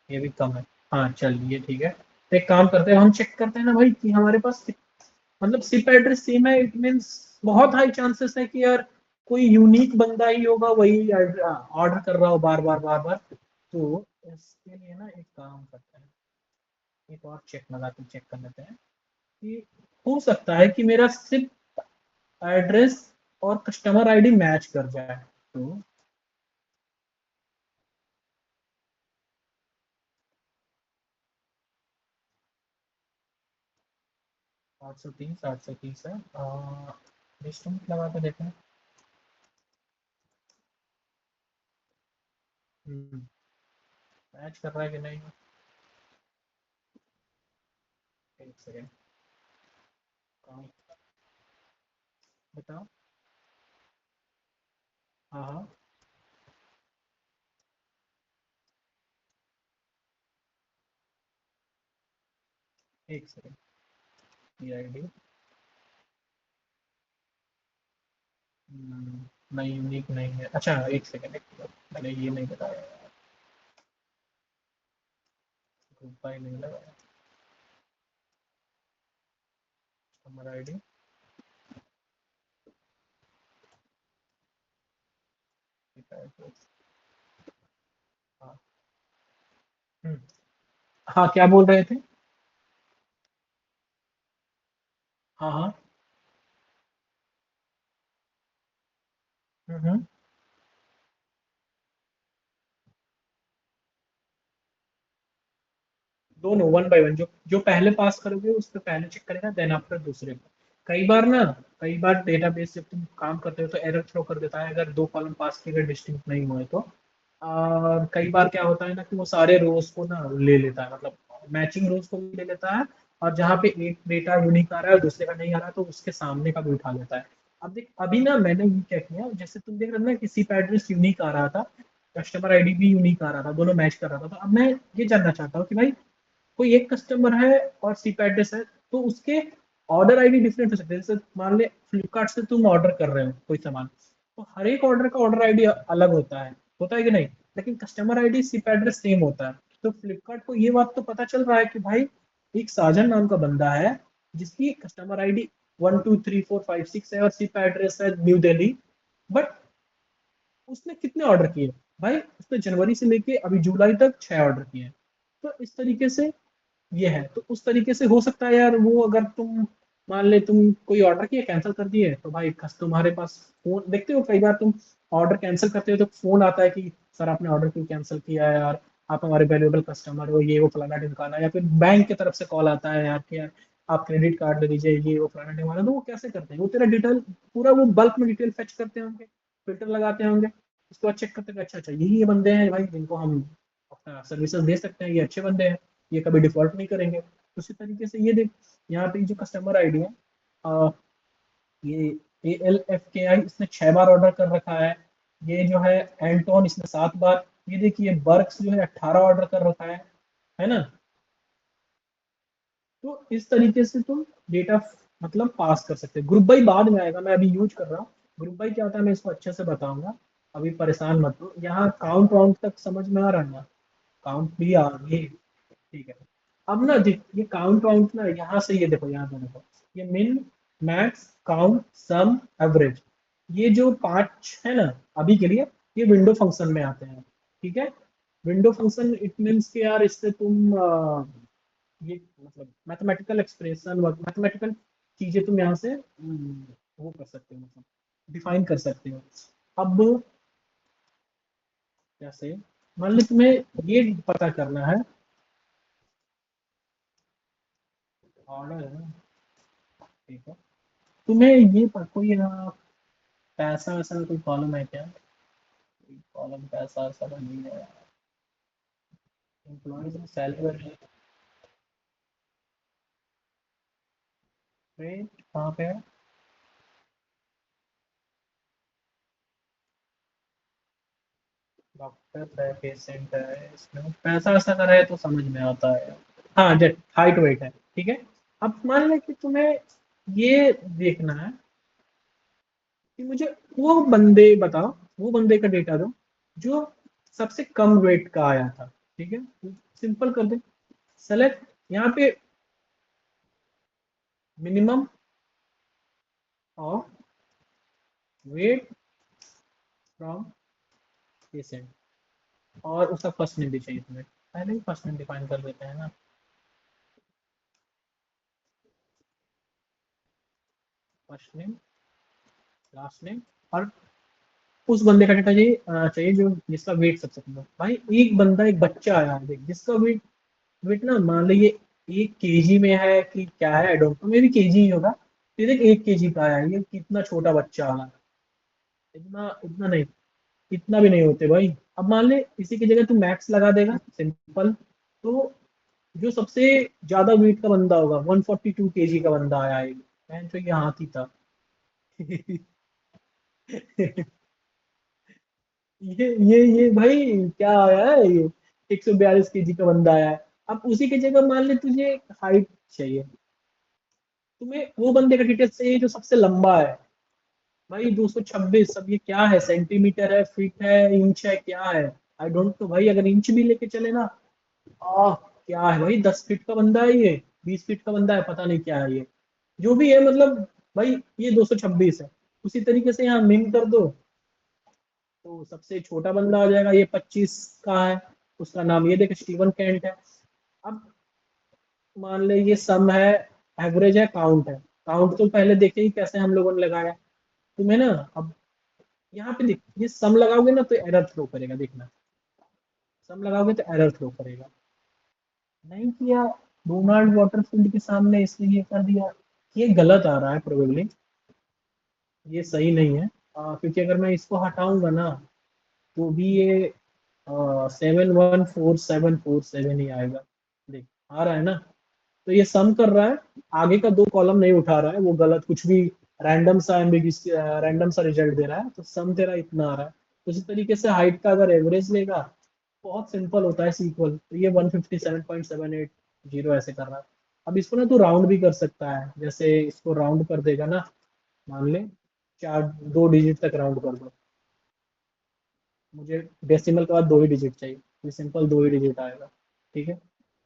ये भी कम है। हाँ चल ये ठीक है, तो एक काम करते हैं, हम चेक करते हैं ना भाई कि हमारे पास मतलब सिप एड्रेस सेम है, इट मीन्स बहुत हाई चांसेस है कि यार कोई यूनिक बंदा ही होगा, वही ऑर्डर कर रहा हो बार बार बार बार। तो इसके लिए ना एक काम करते हैं, एक और चेक लगा के चेक कर लेते हैं कि हो सकता है कि मेरा सिर्फ एड्रेस और कस्टमर आईडी मैच कर जाए। तो 830 है, डिस्टेंस लगा के देखें। मैच कर रहा है कि नहीं, एक सेकेंड, बताओ। हाँ हाँ, एक सेकेंड, ये आईडी नहीं, यूनिक नहीं है। अच्छा एक सेकेंड, एक सेकेंड, मैंने ये नहीं बताया, ग्रुप बाय नहीं लगाया, हमारा आईडी। हाँ हम्म, हाँ क्या बोल रहे थे? हाँ हाँ, हम्म, दोनों वन बाय वन, जो जो पहले पास करोगे उस पे पहले चेक करेगा, देन आफ्टर दूसरे पे। कई बार ना, कई बार डेटाबेस जब तुम काम करते हो तो एरर थ्रो कर देता है अगर दो कॉलम पास किए गए डिस्टिंक्ट नहीं हुए तो। और कई बार क्या होता है ना कि वो सारे रोज को ना ले लेता है, मतलब मैचिंग रोज को भी ले लेता है, और जहाँ पे एक डेटा यूनिक आ रहा है और दूसरे का नहीं आ रहा है तो उसके सामने का भी उठा लेता है। अब देख, अभी ना मैंने ये क्या किया, जैसे तुम देख रहे हो ना किसी पे एड्रेस यूनिक आ रहा था, कस्टमर आईडी भी यूनिक आ रहा था, दोनों मैच कर रहा था, तो अब मैं ये जानना चाहता हूँ कि भाई कोई एक कस्टमर है और सीप एड्रेस है, तो उसके ऑर्डर आईडी डिफरेंट हो सकते हैं। जैसे मान ले फ्लिपकार्ट से तुम ऑर्डर कर रहे हो कोई सामान, तो हर एक ऑर्डर का ऑर्डर आईडी अलग होता है कि नहीं? लेकिन कस्टमर आईडी सीप एड्रेस सेम होता है। तो फ्लिपकार्ट को ये बात तो पता चल रहा है कि भाई एक साजन नाम का बंदा है जिसकी कस्टमर आईडी 1 2 3 4 5 6 है और सीप एड्रेस है न्यू दिल्ली, बट उसने कितने ऑर्डर किए? भाई उसने जनवरी से लेके अभी जुलाई तक 6 ऑर्डर किए हैं। तो इस तरीके से ये है, तो उस तरीके से हो सकता है यार, वो अगर तुम मान ले तुम कोई ऑर्डर किया कैंसिल कर दिए, तो भाई तुम्हारे पास फोन देखते हो, कई बार तुम ऑर्डर कैंसिल करते हो तो फोन आता है कि सर आपने ऑर्डर क्यों कैंसिल किया है यार, आप हमारे वैल्यूएबल कस्टमर हो, ये वो फलाना ढिमकाना, या फिर बैंक की तरफ से कॉल आता है यार कि यार आप क्रेडिट कार्ड दे दीजिए, ये वो फलाना ढिमकाना। तो वो कैसे करते हैं, वो तेरा डिटेल पूरा वो बल्क में डिटेल फेच करते होंगे, फिल्टर लगाते होंगे, उसके बाद चेक करते हैं अच्छा अच्छा यही ये बंदे हैं भाई जिनको हम अपना सर्विसेज दे सकते हैं, ये अच्छे बंदे हैं, ये कभी डिफॉल्ट नहीं करेंगे। उसी तरीके से ये देख, यहाँ पे जो कस्टमर आईडी है, आ, ये ALFKI इसने 6 बार ऑर्डर कर रखा है। ये जो है एल्टोन इसने 7 बार। ये देखिए बर्क्स जो है 18 ऑर्डर कर रखा है ना? तो इस तरीके से तुम डेटा मतलब पास कर सकते हो। ग्रुप बाई बाद में आएगा, मैं अभी यूज कर रहा हूँ। ग्रुप बाई क्या होता है मैं इसको अच्छे से बताऊंगा, अभी परेशान मत हो। यहाँ काउंट वाउंट तक समझ में आ रहा है ना? काउंट भी आ गई, ठीक है। अब ना देख ये काउंट वाउंट ना, यहाँ से ये देखो, यहाँ पे देखो, ये मिन मैक्स काउंट सम एवरेज, ये जो 5 है ना अभी के लिए, ये विंडो फंक्शन में आते हैं, ठीक है। विंडो फंक्शन इट मीन्स के यार इससे तुम ये मतलब मैथमेटिकल एक्सप्रेशन, मैथमेटिकल चीजें तुम यहाँ से वो कर सकते हो, मतलब डिफाइन कर सकते हो। अब जैसे मान लो तुम्हें ये पता करना है, ऑर्डर है ना, ठीक है, तुम्हें ये कोई पैसा वैसा का कोई कॉलम है क्या? कॉलम पैसा वैसा का नहीं है। एम्प्लॉइज सैलरी रेट कहाँ पे है? डॉक्टर है, पेशेंट है, इसमें पैसा वैसा का रहे तो समझ में आता है। हाँ, जट हाइट वेट है, ठीक है। अब मान लें कि तुम्हें ये देखना है कि मुझे वो बंदे बताओ, वो बंदे का डेटा दो जो सबसे कम वेट का आया था, ठीक है। सिंपल कर दे, सेलेक्ट, यहाँ पे minimum of weight from patient, और उसका फर्स्ट नेम भी चाहिए तुम्हें, पहले ही फर्स्ट नेम डिफाइन कर देते हैं ना। फर्स्ट नेम, लास्ट नेम, और उस बंदे का डेटा चाहिए, चाहिए जो जिसका वेट सबसे कम हो। भाई एक बंदा, एक बच्चा आया है देख, जिसका वेट वेट ना मान लीजिए 1 kg में है कि क्या है, आई डोंट नो, मे भी केजी ही होगा। ये देख 1 kg का है, ये कितना छोटा बच्चा आ रहा है। इतना इतना नहीं, इतना भी नहीं होते भाई। अब मान ले इसी की जगह तू मैक्स लगा देगा, सिंपल, तो जो सबसे ज्यादा वेट का बंदा होगा, 142 kg का बंदा आया है, मैं तो ये हाथी था। ये भाई क्या आया है ये, 142 kg का बंदा आया है। अब उसी की जगह मान ले तुझे हाइट चाहिए, तुम्हें वो बंदे का डिटेल्स चाहिए जो सबसे लंबा है। भाई 226, अब ये क्या है, सेंटीमीटर है, फीट है, इंच है, क्या है, आई डोंट नो भाई। अगर इंच भी लेके चले ना, आ क्या है भाई, 10 फीट का बंदा है ये, 20 फीट का बंदा है, पता नहीं क्या है ये, जो भी है मतलब। भाई ये 226 है। उसी तरीके से यहाँ मिन कर दो, तो सबसे छोटा बंदा आ जाएगा, ये 25 का है, उसका नाम ये देख स्टीवन केंट है। अब मान ले ये सम है, एवरेज है, काउंट है। काउंट तो पहले देखे ही कैसे हम लोगों ने लगाया। तुम्हें ना अब यहाँ पे देख, ये सम लगाओगे ना तो एरर थ्रो करेगा, देखना, सम लगाओगे तो एरर थ्रो करेगा। नहीं किया, डोनाल्ड वाटरफील्ड के सामने इसने ये कर दिया, ये गलत आ रहा है प्रोबेबली, ये सही नहीं है। क्योंकि अगर मैं इसको हटाऊंगा ना, तो भी ये 714,747 ही आएगा। देख आ रहा है ना, तो ये सम कर रहा है, आगे का 2 कॉलम नहीं उठा रहा है, वो गलत कुछ भी रैंडम सा रिजल्ट दे रहा है, तो सम तेरा इतना आ रहा है। उसी तरीके से हाइट का अगर एवरेज लेगा, बहुत सिंपल होता है सीक्वल, तो ये 157.780 ऐसे कर रहा है। अब इसको ना तू राउंड भी कर सकता है, जैसे इसको राउंड कर देगा ना, मान ले 2 डिजिट तक राउंड कर दो, मुझे डेसिमल के बाद 2 ही डिजिट चाहिए, ये सिंपल 2 ही डिजिट आएगा, ठीक है।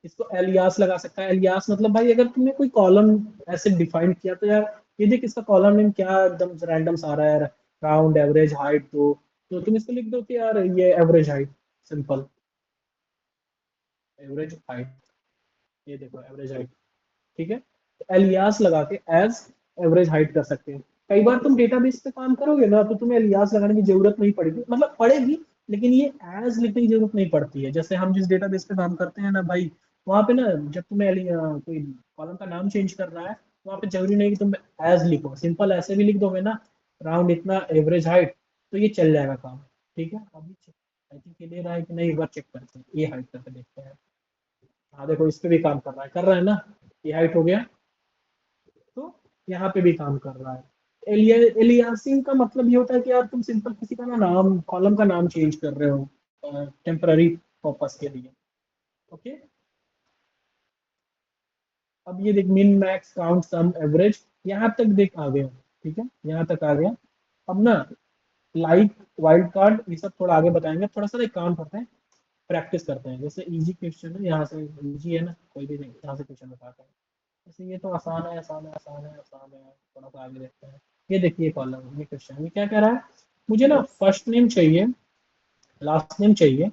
इसको एलियास लगा सकता है, एलियास मतलब भाई अगर तुमने कोई कॉलम ऐसे डिफाइन किया, तो यार ये देख इसका कॉलम नेम क्या एकदम रैंडम सा आ रहा है, राउंड, एवरेज, हाइट, तो तुम इसको लिख दो कि यार ये average height, simple average height, ये देखो एवरेज हाइट, ठीक है। तो एलियास लगा के एज एवरेज हाइट कर सकते हैं। कई बार तुम डेटाबेस पे काम करोगे ना, तो तुम्हें एलियास लगाने की जरूरत नहीं पड़ेगी, मतलब पड़ेगी, लेकिन ये एज लिखने की जरूरत नहीं पड़ती है। जैसे हम जिस डेटाबेस पे काम करते हैं ना भाई, वहाँ पे ना जब तुम्हें कोई कॉलम का नाम चेंज करना है, वहाँ पे जरूरी नहीं कि तुम एज लिखो, सिंपल ऐसे भी लिख दोगे ना, राउंड इतना, एवरेज हाइट, तो ये चल जाएगा काम, ठीक है। अभी आई थिंक ये ले रहा है कि नहीं, एक बार चेक करते हैं, ये हाइट करके देखते हैं। हाँ देखो, इस पे भी काम कर रहा है ना, ये हाइट हो गया, तो यहाँ पे भी काम कर रहा है। एलियासिंग का मतलब ये होता है कि यार तुम सिंपल किसी का ना नाम, कॉलम का नाम चेंज कर रहे हो टेम्पररी पर्पस के लिए, ओके। अब ये देख, मिन, मैक्स, काउंट, सम, एवरेज, यहाँ तक देख आ गया, ठीक है, यहाँ तक आ गया। अब ना लाइक, वाइल्ड कार्ड, ये सब थोड़ा आगे बताएंगे। थोड़ा सा एक काम करते हैं, प्रैक्टिस करते हैं। जैसे इजी क्वेश्चन है, यहाँ से इजी है ना, कोई भी नहीं, यहाँ से क्वेश्चन बताते हैं। जैसे ये तो आसान है, आसान है, आसान है, आसान है, थोड़ा सा आगे देखते हैं। ये देखिए कॉलम, ये क्वेश्चन ये क्या कह रहा है, मुझे ना फर्स्ट नेम चाहिए, लास्ट नेम चाहिए,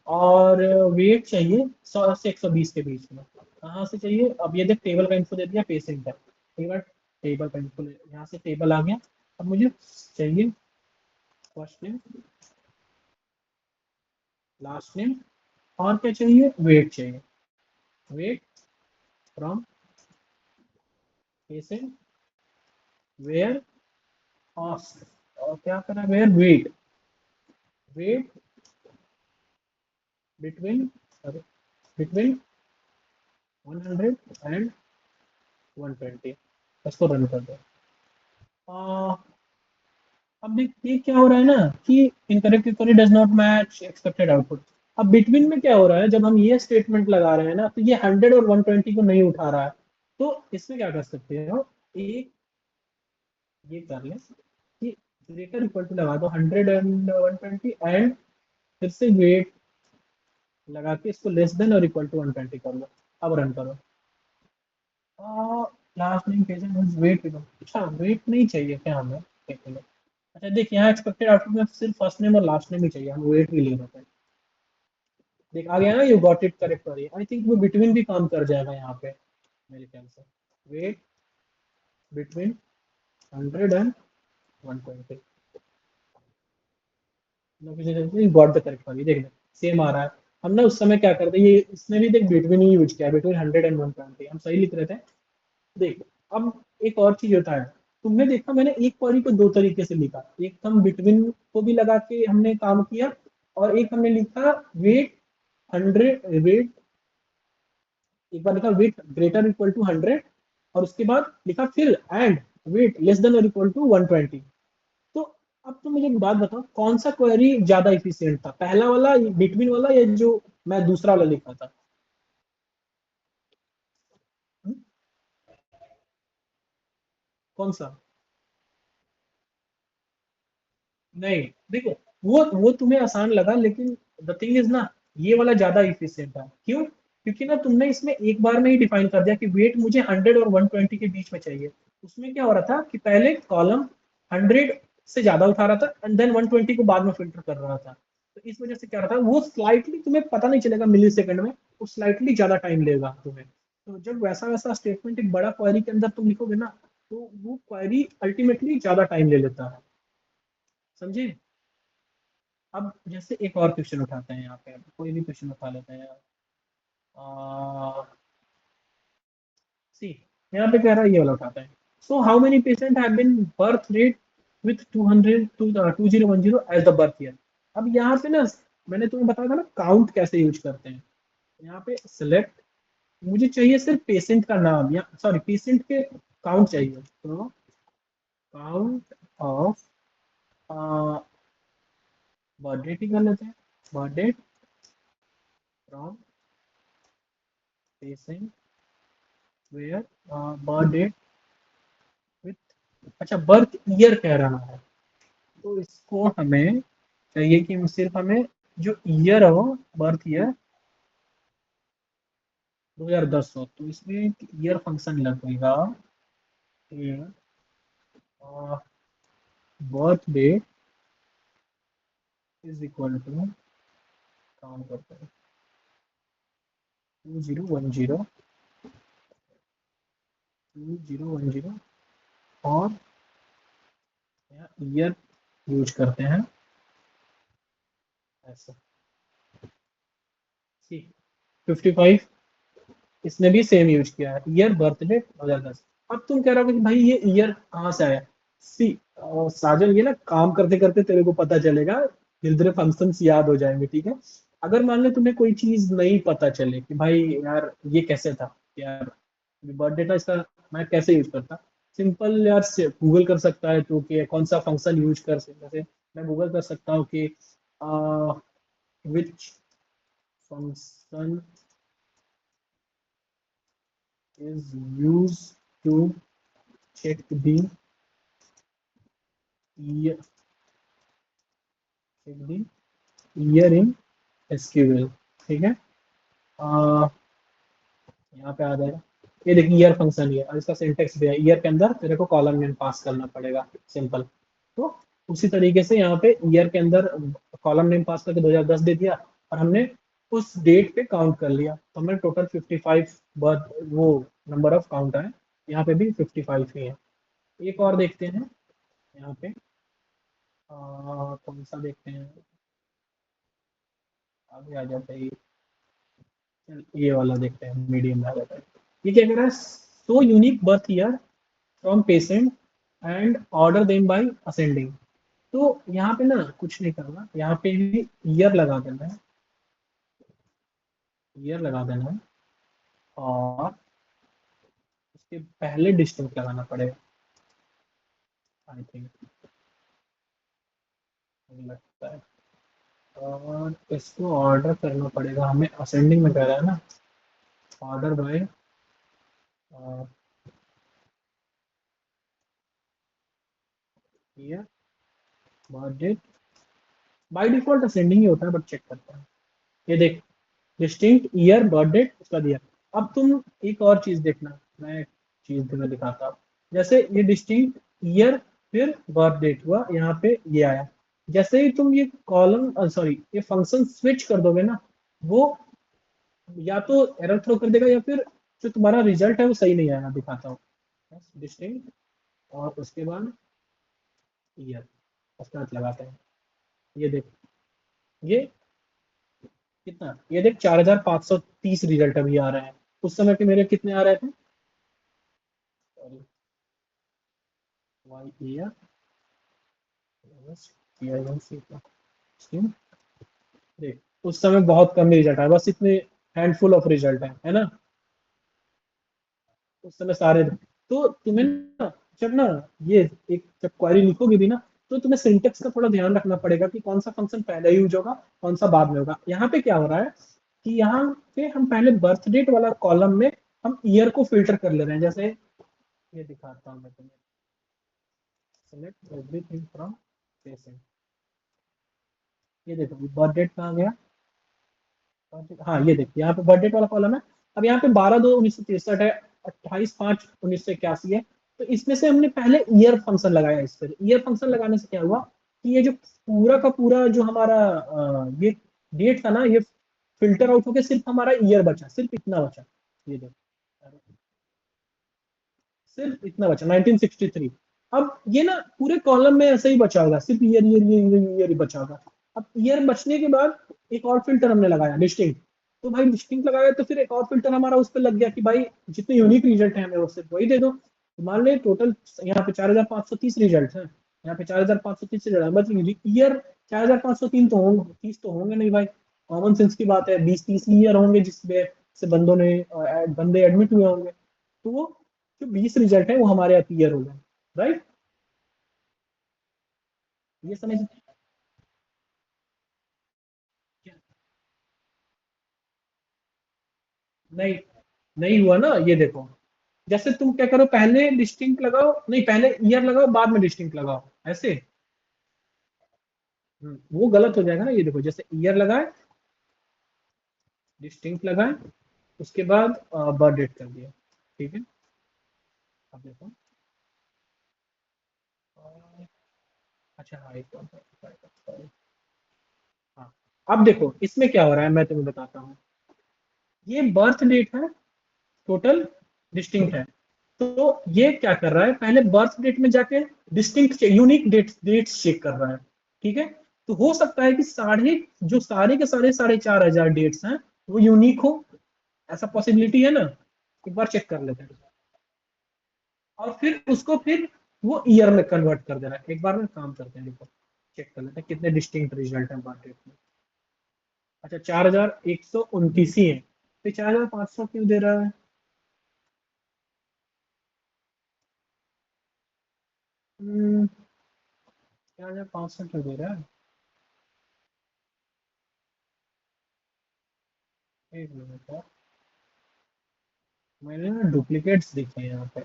और वेट चाहिए 100 से 120 के बीच में। कहाँ से चाहिए, अब ये देख टेबल का इन्फो दे दिया, पेशेंट है, टेबल टेबल का इन्फो, यहाँ से टेबल आ गया। अब मुझे चाहिए फर्स्ट नेम, लास्ट नेम, और क्या चाहिए, वेट चाहिए, weight from patient where of, और क्या करना है, where weight, weight between, between 100 and 120। इसको रन कर दो। आ, अब देखिए क्या हो रहा है ना कि incorrect equally does not match expected output. अब बिटवीन में क्या हो रहा है, जब हम ये स्टेटमेंट लगा रहे हैं ना, तो ये 100 और 120 को नहीं उठा रहा है। तो इसमें क्या कर सकते हो, एक ये कर ले कि ग्रेटर इक्वल टू लगा दो 100 एंड 120, एंड फिर से वेट लगा के इसको लेस देन और इक्वल टू 120 कर लो। अब रन करो। लास्ट नेम पेजेंट वेट, अच्छा वेट नहीं चाहिए क्या हमें, एक मिनट। अच्छा देख, यहाँ एक्सपेक्टेड आउटपुट में सिर्फ फर्स्ट नेम और लास्ट नेम ही चाहिए, हम वेट भी ले रहे थे। देख आ गया ना, यू गॉट इट करेक्ट। और आई थिंक वो बिटवीन भी काम कर जाएगा यहाँ पे मेरे ख्याल से। Weight between 100 and 120, got the correct वाली, देख सेम आ रहा है। हम ना उस समय क्या करते, ये इसने भी देख बिटवीन ही यूज किया, बिटवीन 100 एंड 120 हम सही लिख रहे थे। देख अब एक और चीज होता है, तुमने देखा मैंने एक क्वेरी को दो तरीके से लिखा, एक हम बिटवीन को भी लगा के हमने काम किया, और एक हमने लिखा वेट 100, वेट, एक बार लिखा वेट ग्रेटर इक्वल टू 100, और उसके बाद लिखा फिर एंड वेट लेस देन और इक्वल टू 120। तो अब तो मुझे एक बात बताओ, कौन सा क्वेरी ज्यादा इफिशियंट था, पहला वाला बिटवीन वाला या जो मैं दूसरा वाला लिखा था? हम्म? कौन सा? नहीं देखो, वो तुम्हें आसान लगा, लेकिन द थिंग इज ना, ये वाला ज्यादा इफिशियंट था। क्यों? क्योंकि ना तुमने इसमें एक बार में ही डिफाइन कर दिया कि वेट मुझे 100 और 120 के बीच में चाहिए। उसमें क्या हो रहा था कि पहले कॉलम 100 से ज्यादा उठा रहा था, एंड देन 120 को बाद में फिल्टर कर रहा था। तो इस वजह से क्या रहा था, वो स्लाइटली तुम्हें पता नहीं चलेगा मिली सेकंड में, वो स्लाइटली ज्यादा टाइम लेगा तुम्हें। तो जब वैसा वैसा स्टेटमेंट एक बड़ा क्वेरी के अंदर तुम लिखोगे ना, तो वो क्वेरी अल्टीमेटली ज्यादा टाइम ले लेता है। समझे? अब जैसे एक और क्वेश्चन उठाते हैं, यहाँ पे कोई भी क्वेश्चन उठा लेते हैं यार। सी, यहाँ पे कह रहा है, ये वाला उठाते हैं। So how many patient have been birth rate with 200 to 2010 as the birth year. अब यहाँ पे ना मैंने तुम्हें बताया था ना काउंट कैसे यूज करते हैं। यहाँ पे सिलेक्ट, मुझे चाहिए सिर्फ पेशेंट का नाम, या सॉरी पेशेंट के काउंट चाहिए, तो काउंट ऑफ बर्थ डेट ही कर लेते हैं, birth date from patient where, birth date with, अच्छा बर्थ ईयर कह रहा है, तो इसको हमें चाहिए कि सिर्फ हमें जो ईयर हो, बर्थ ईयर 2010 हो, तो इसमें ईयर फंक्शन लगेगा, birth date is equal to, काम करते हैं 2010, 2010, और ईयर यूज करते हैं ऐसा, 55, इसने भी सेम यूज किया है, ईयर बर्थ डेट 2010। अब तुम कह रहे हो कि भाई ये ईयर कहाँ से आया। सी साजन, ये ना काम करते करते तेरे को पता चलेगा, धीरे धीरे फंक्शन याद हो जाएंगे, ठीक है। अगर मान ले तुम्हें कोई चीज नहीं पता चले कि भाई यार ये कैसे था, यार बर्थ डेटा इसका मैं कैसे यूज करता, सिंपल यार से गूगल कर सकता है तो कि कौन सा फंक्शन यूज कर सकते, जैसे मैं गूगल कर सकता हूँ कि which function is used to check the year, check the year in SQL, ठीक है। आ, यहाँ पे आ जाएगा, ये देखिए ईयर फंक्शन ही है, और इसका सिंटेक्स भी है, ईयर के अंदर तेरे को कॉलम नेम पास करना पड़ेगा, सिंपल। तो उसी तरीके से यहाँ पे ईयर के अंदर कॉलम नेम पास करके 2010 दे दिया, और हमने उस डेट पे काउंट कर लिया, तो हमें टोटल 55 बर्थ वो नंबर ऑफ काउंट है, यहाँ पे भी 55 ही है। एक और देखते हैं, यहाँ पे कौन सा देखते हैं, आगे आ जाता है ये वाला देखते हैं, मीडियम में आ जाता है। ये क्या कह रहा है, so unique birth year from patient and order them by ascending. तो यहाँ पे ना कुछ नहीं करना, यहाँ पे भी ईयर लगा देना है, ईयर लगा देना है, और उसके पहले डिस्टेंस लगाना पड़ेगा, आई थिंक लगता है। और इसको ऑर्डर करना पड़ेगा हमें, असेंडिंग में कह रहा है ना, order by year birthday, by default ascending ही होता है, बट चेक करते हैं। ये देख, डिस्टिंक्ट ईयर बर्थ डेट उसका दिया। अब तुम एक और चीज देखना, मैं एक चीज तुम्हें दिखाता हूँ। जैसे ये डिस्टिंक्ट ईयर फिर बर्थ डेट हुआ, यहाँ पे ये आया। जैसे ही तुम ये कॉलम सॉरी ये फंक्शन स्विच कर दोगे ना, वो या तो एरर थ्रो कर देगा, या फिर जो तुम्हारा रिजल्ट है वो सही नहीं आएगा, दिखाता हूँ। डिस्टिंक्ट और उसके बाद ईयर, उसके बाद लगाते हैं। ये देख, ये कितना, ये देख 4530 रिजल्ट अभी आ रहे हैं। उस समय के मेरे कितने आ रहे थे, सॉरी वाई ईयर देख, उस समय बहुत कम रिजल्ट आया, बस इतने हैंडफुल ऑफ रिजल्ट है ना। उस समय सारे, तो तुम्हें ना, जब ना ये एक जब क्वेरी लिखोगे भी ना, तो तुम्हें सिंटेक्स का थोड़ा ध्यान रखना पड़ेगा कि कौन सा फंक्शन पहले यूज होगा, कौन सा बाद में होगा। यहाँ पे क्या हो रहा है कि यहाँ पे हम पहले बर्थ डेट वाला कॉलम में हम ईयर को फिल्टर कर ले रहे हैं। जैसे ये दिखाता हूँ मैं तुम्हें, सेलेक्ट एवरीथिंग फ्रॉम पेशेंट, ये देखो बर्थ डेट कहाँ गया, हाँ ये देखिए यहाँ पे बर्थ डेट वाला कॉलम है। अब यहाँ पे 12/2/1963 है, 28/5/1981 है। तो इसमें से हमने पहले ईयर फंक्शन लगाया। इस पर ईयर फंक्शन लगाने से क्या हुआ कि ये जो पूरा का पूरा जो हमारा ये डेट था ना, ये फिल्टर आउट होकर सिर्फ हमारा ईयर बचा, सिर्फ इतना बचा। ये देखो, सिर्फ इतना बचा 1963। अब ये ना पूरे कॉलम में ऐसे ही बचा होगा, सिर्फ year year year year year ही बचा होगा। अब ईयर बचने के बाद एक और फिल्टर हमने लगाया, डिस्टिंक्ट। तो भाई डिस्टिंक्ट लगाया तो फिर एक और फिल्टर हमारा उस पर लग गया कि भाई जितने यूनिक रिजल्ट है हमें वो सिर्फ वही दे दो। तो मान ली टोटल यहाँ पे 4530 रिजल्ट है, यहाँ पे 4530 रिजल्ट है, बस ईयर 4503 तो होंगे, 30 तो होंगे नहीं भाई। कॉमन सेंस की बात है, 20-30 ईयर होंगे जिसमें से बंदे एडमिट हुए होंगे। तो वो जो 20 रिजल्ट है वो हमारे अपीयर हो गए, राइट। ये समझ, नहीं नहीं हुआ ना, ये देखो। जैसे तुम क्या करो, पहले डिस्टिंक्ट लगाओ, नहीं पहले ईयर लगाओ बाद में डिस्टिंक्ट लगाओ, ऐसे। वो गलत हो जाएगा ना। ये देखो, जैसे ईयर लगाए, डिस्टिंक्ट लगाए, उसके बाद बर्थ डेट कर दिया, ठीक है। अब देखो, अ, अच्छा हाँ एक बार, हाँ अब देखो इसमें क्या हो रहा है, मैं तुम्हें बताता हूँ। ये बर्थ डेट है, टोटल डिस्टिंक्ट है। तो ये क्या कर रहा है, पहले बर्थ डेट में जाके डिस्टिंक्ट यूनिक डेट्स चेक कर रहा है, ठीक है। तो हो सकता है कि सारे के सारे 4500 डेट्स हैं वो यूनिक हो, ऐसा पॉसिबिलिटी है ना। एक बार चेक कर लेते हैं, और फिर उसको फिर वो ईयर में कन्वर्ट कर देना है। एक बार में काम करते हैं, देखो चेक कर लेते हैं कितने डिस्टिंक्ट रिजल्ट है बर्थ डेट में। अच्छा 4129 ही है, तो 4500 क्यों दे रहा है। 4500 क्यों दे रहा है, एक मिनट यार, मैंने ना डुप्लीकेट्स दिखे हैं यहाँ पे।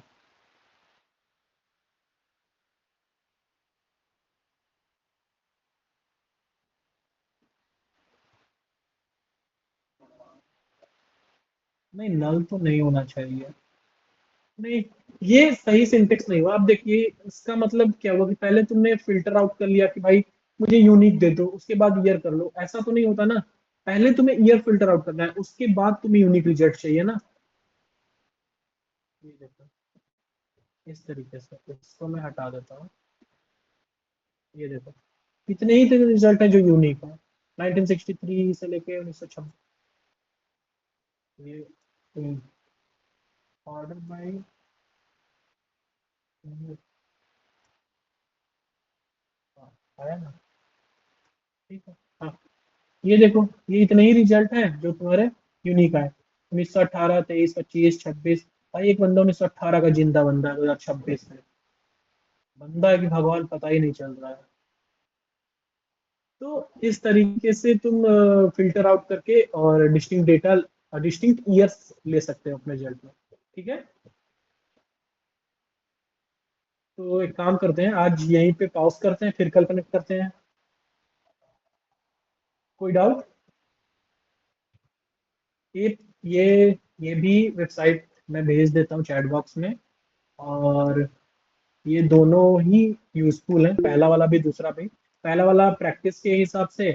नहीं नल तो नहीं होना चाहिए, नहीं ये सही सिंटेक्स नहीं हुआ। अब देखिए इसका मतलब क्या हुआ कि पहले तुमने फिल्टर आउट कर लिया कि भाई मुझे यूनिक दे दो, उसके बाद ईयर कर लो, ऐसा तो नहीं होता ना। पहले तुम्हें ईयर फिल्टर आउट करना है, उसके बाद तुम्हें यूनिक रिजल्ट चाहिए ना। ये देखो, इस तरीके से इसको मैं हटा देता हूँ। ये देखो, कितने ही तेरे रिजल्ट है जो यूनिक है, 1963 से लेके 1926। ये ऑर्डर बाय आया ना, ठीक है। हाँ, ये देखो, ये इतने ही रिजल्ट हैं जो तुम्हारे यूनिक आए, 1918, 23, 25, 26। भाई एक बंदा 1918 का जिंदा बंदा है 2026 में, बंदा है कि भगवान पता ही नहीं चल रहा है। तो इस तरीके से तुम फिल्टर आउट करके और डिस्टिंक्ट डेटा, डिस्टिंक्ट ईयर्स ले सकते हो अपने रिजल्ट में। ठीक है, तो एक काम करते हैं, आज यहीं पे पॉज करते हैं, फिर कल कनेक्ट करते हैं। कोई डाउट? ये ये ये भी वेबसाइट मैं भेज देता हूँ चैट बॉक्स में, और ये दोनों ही यूजफुल हैं, पहला वाला भी दूसरा भी। पहला वाला प्रैक्टिस के हिसाब से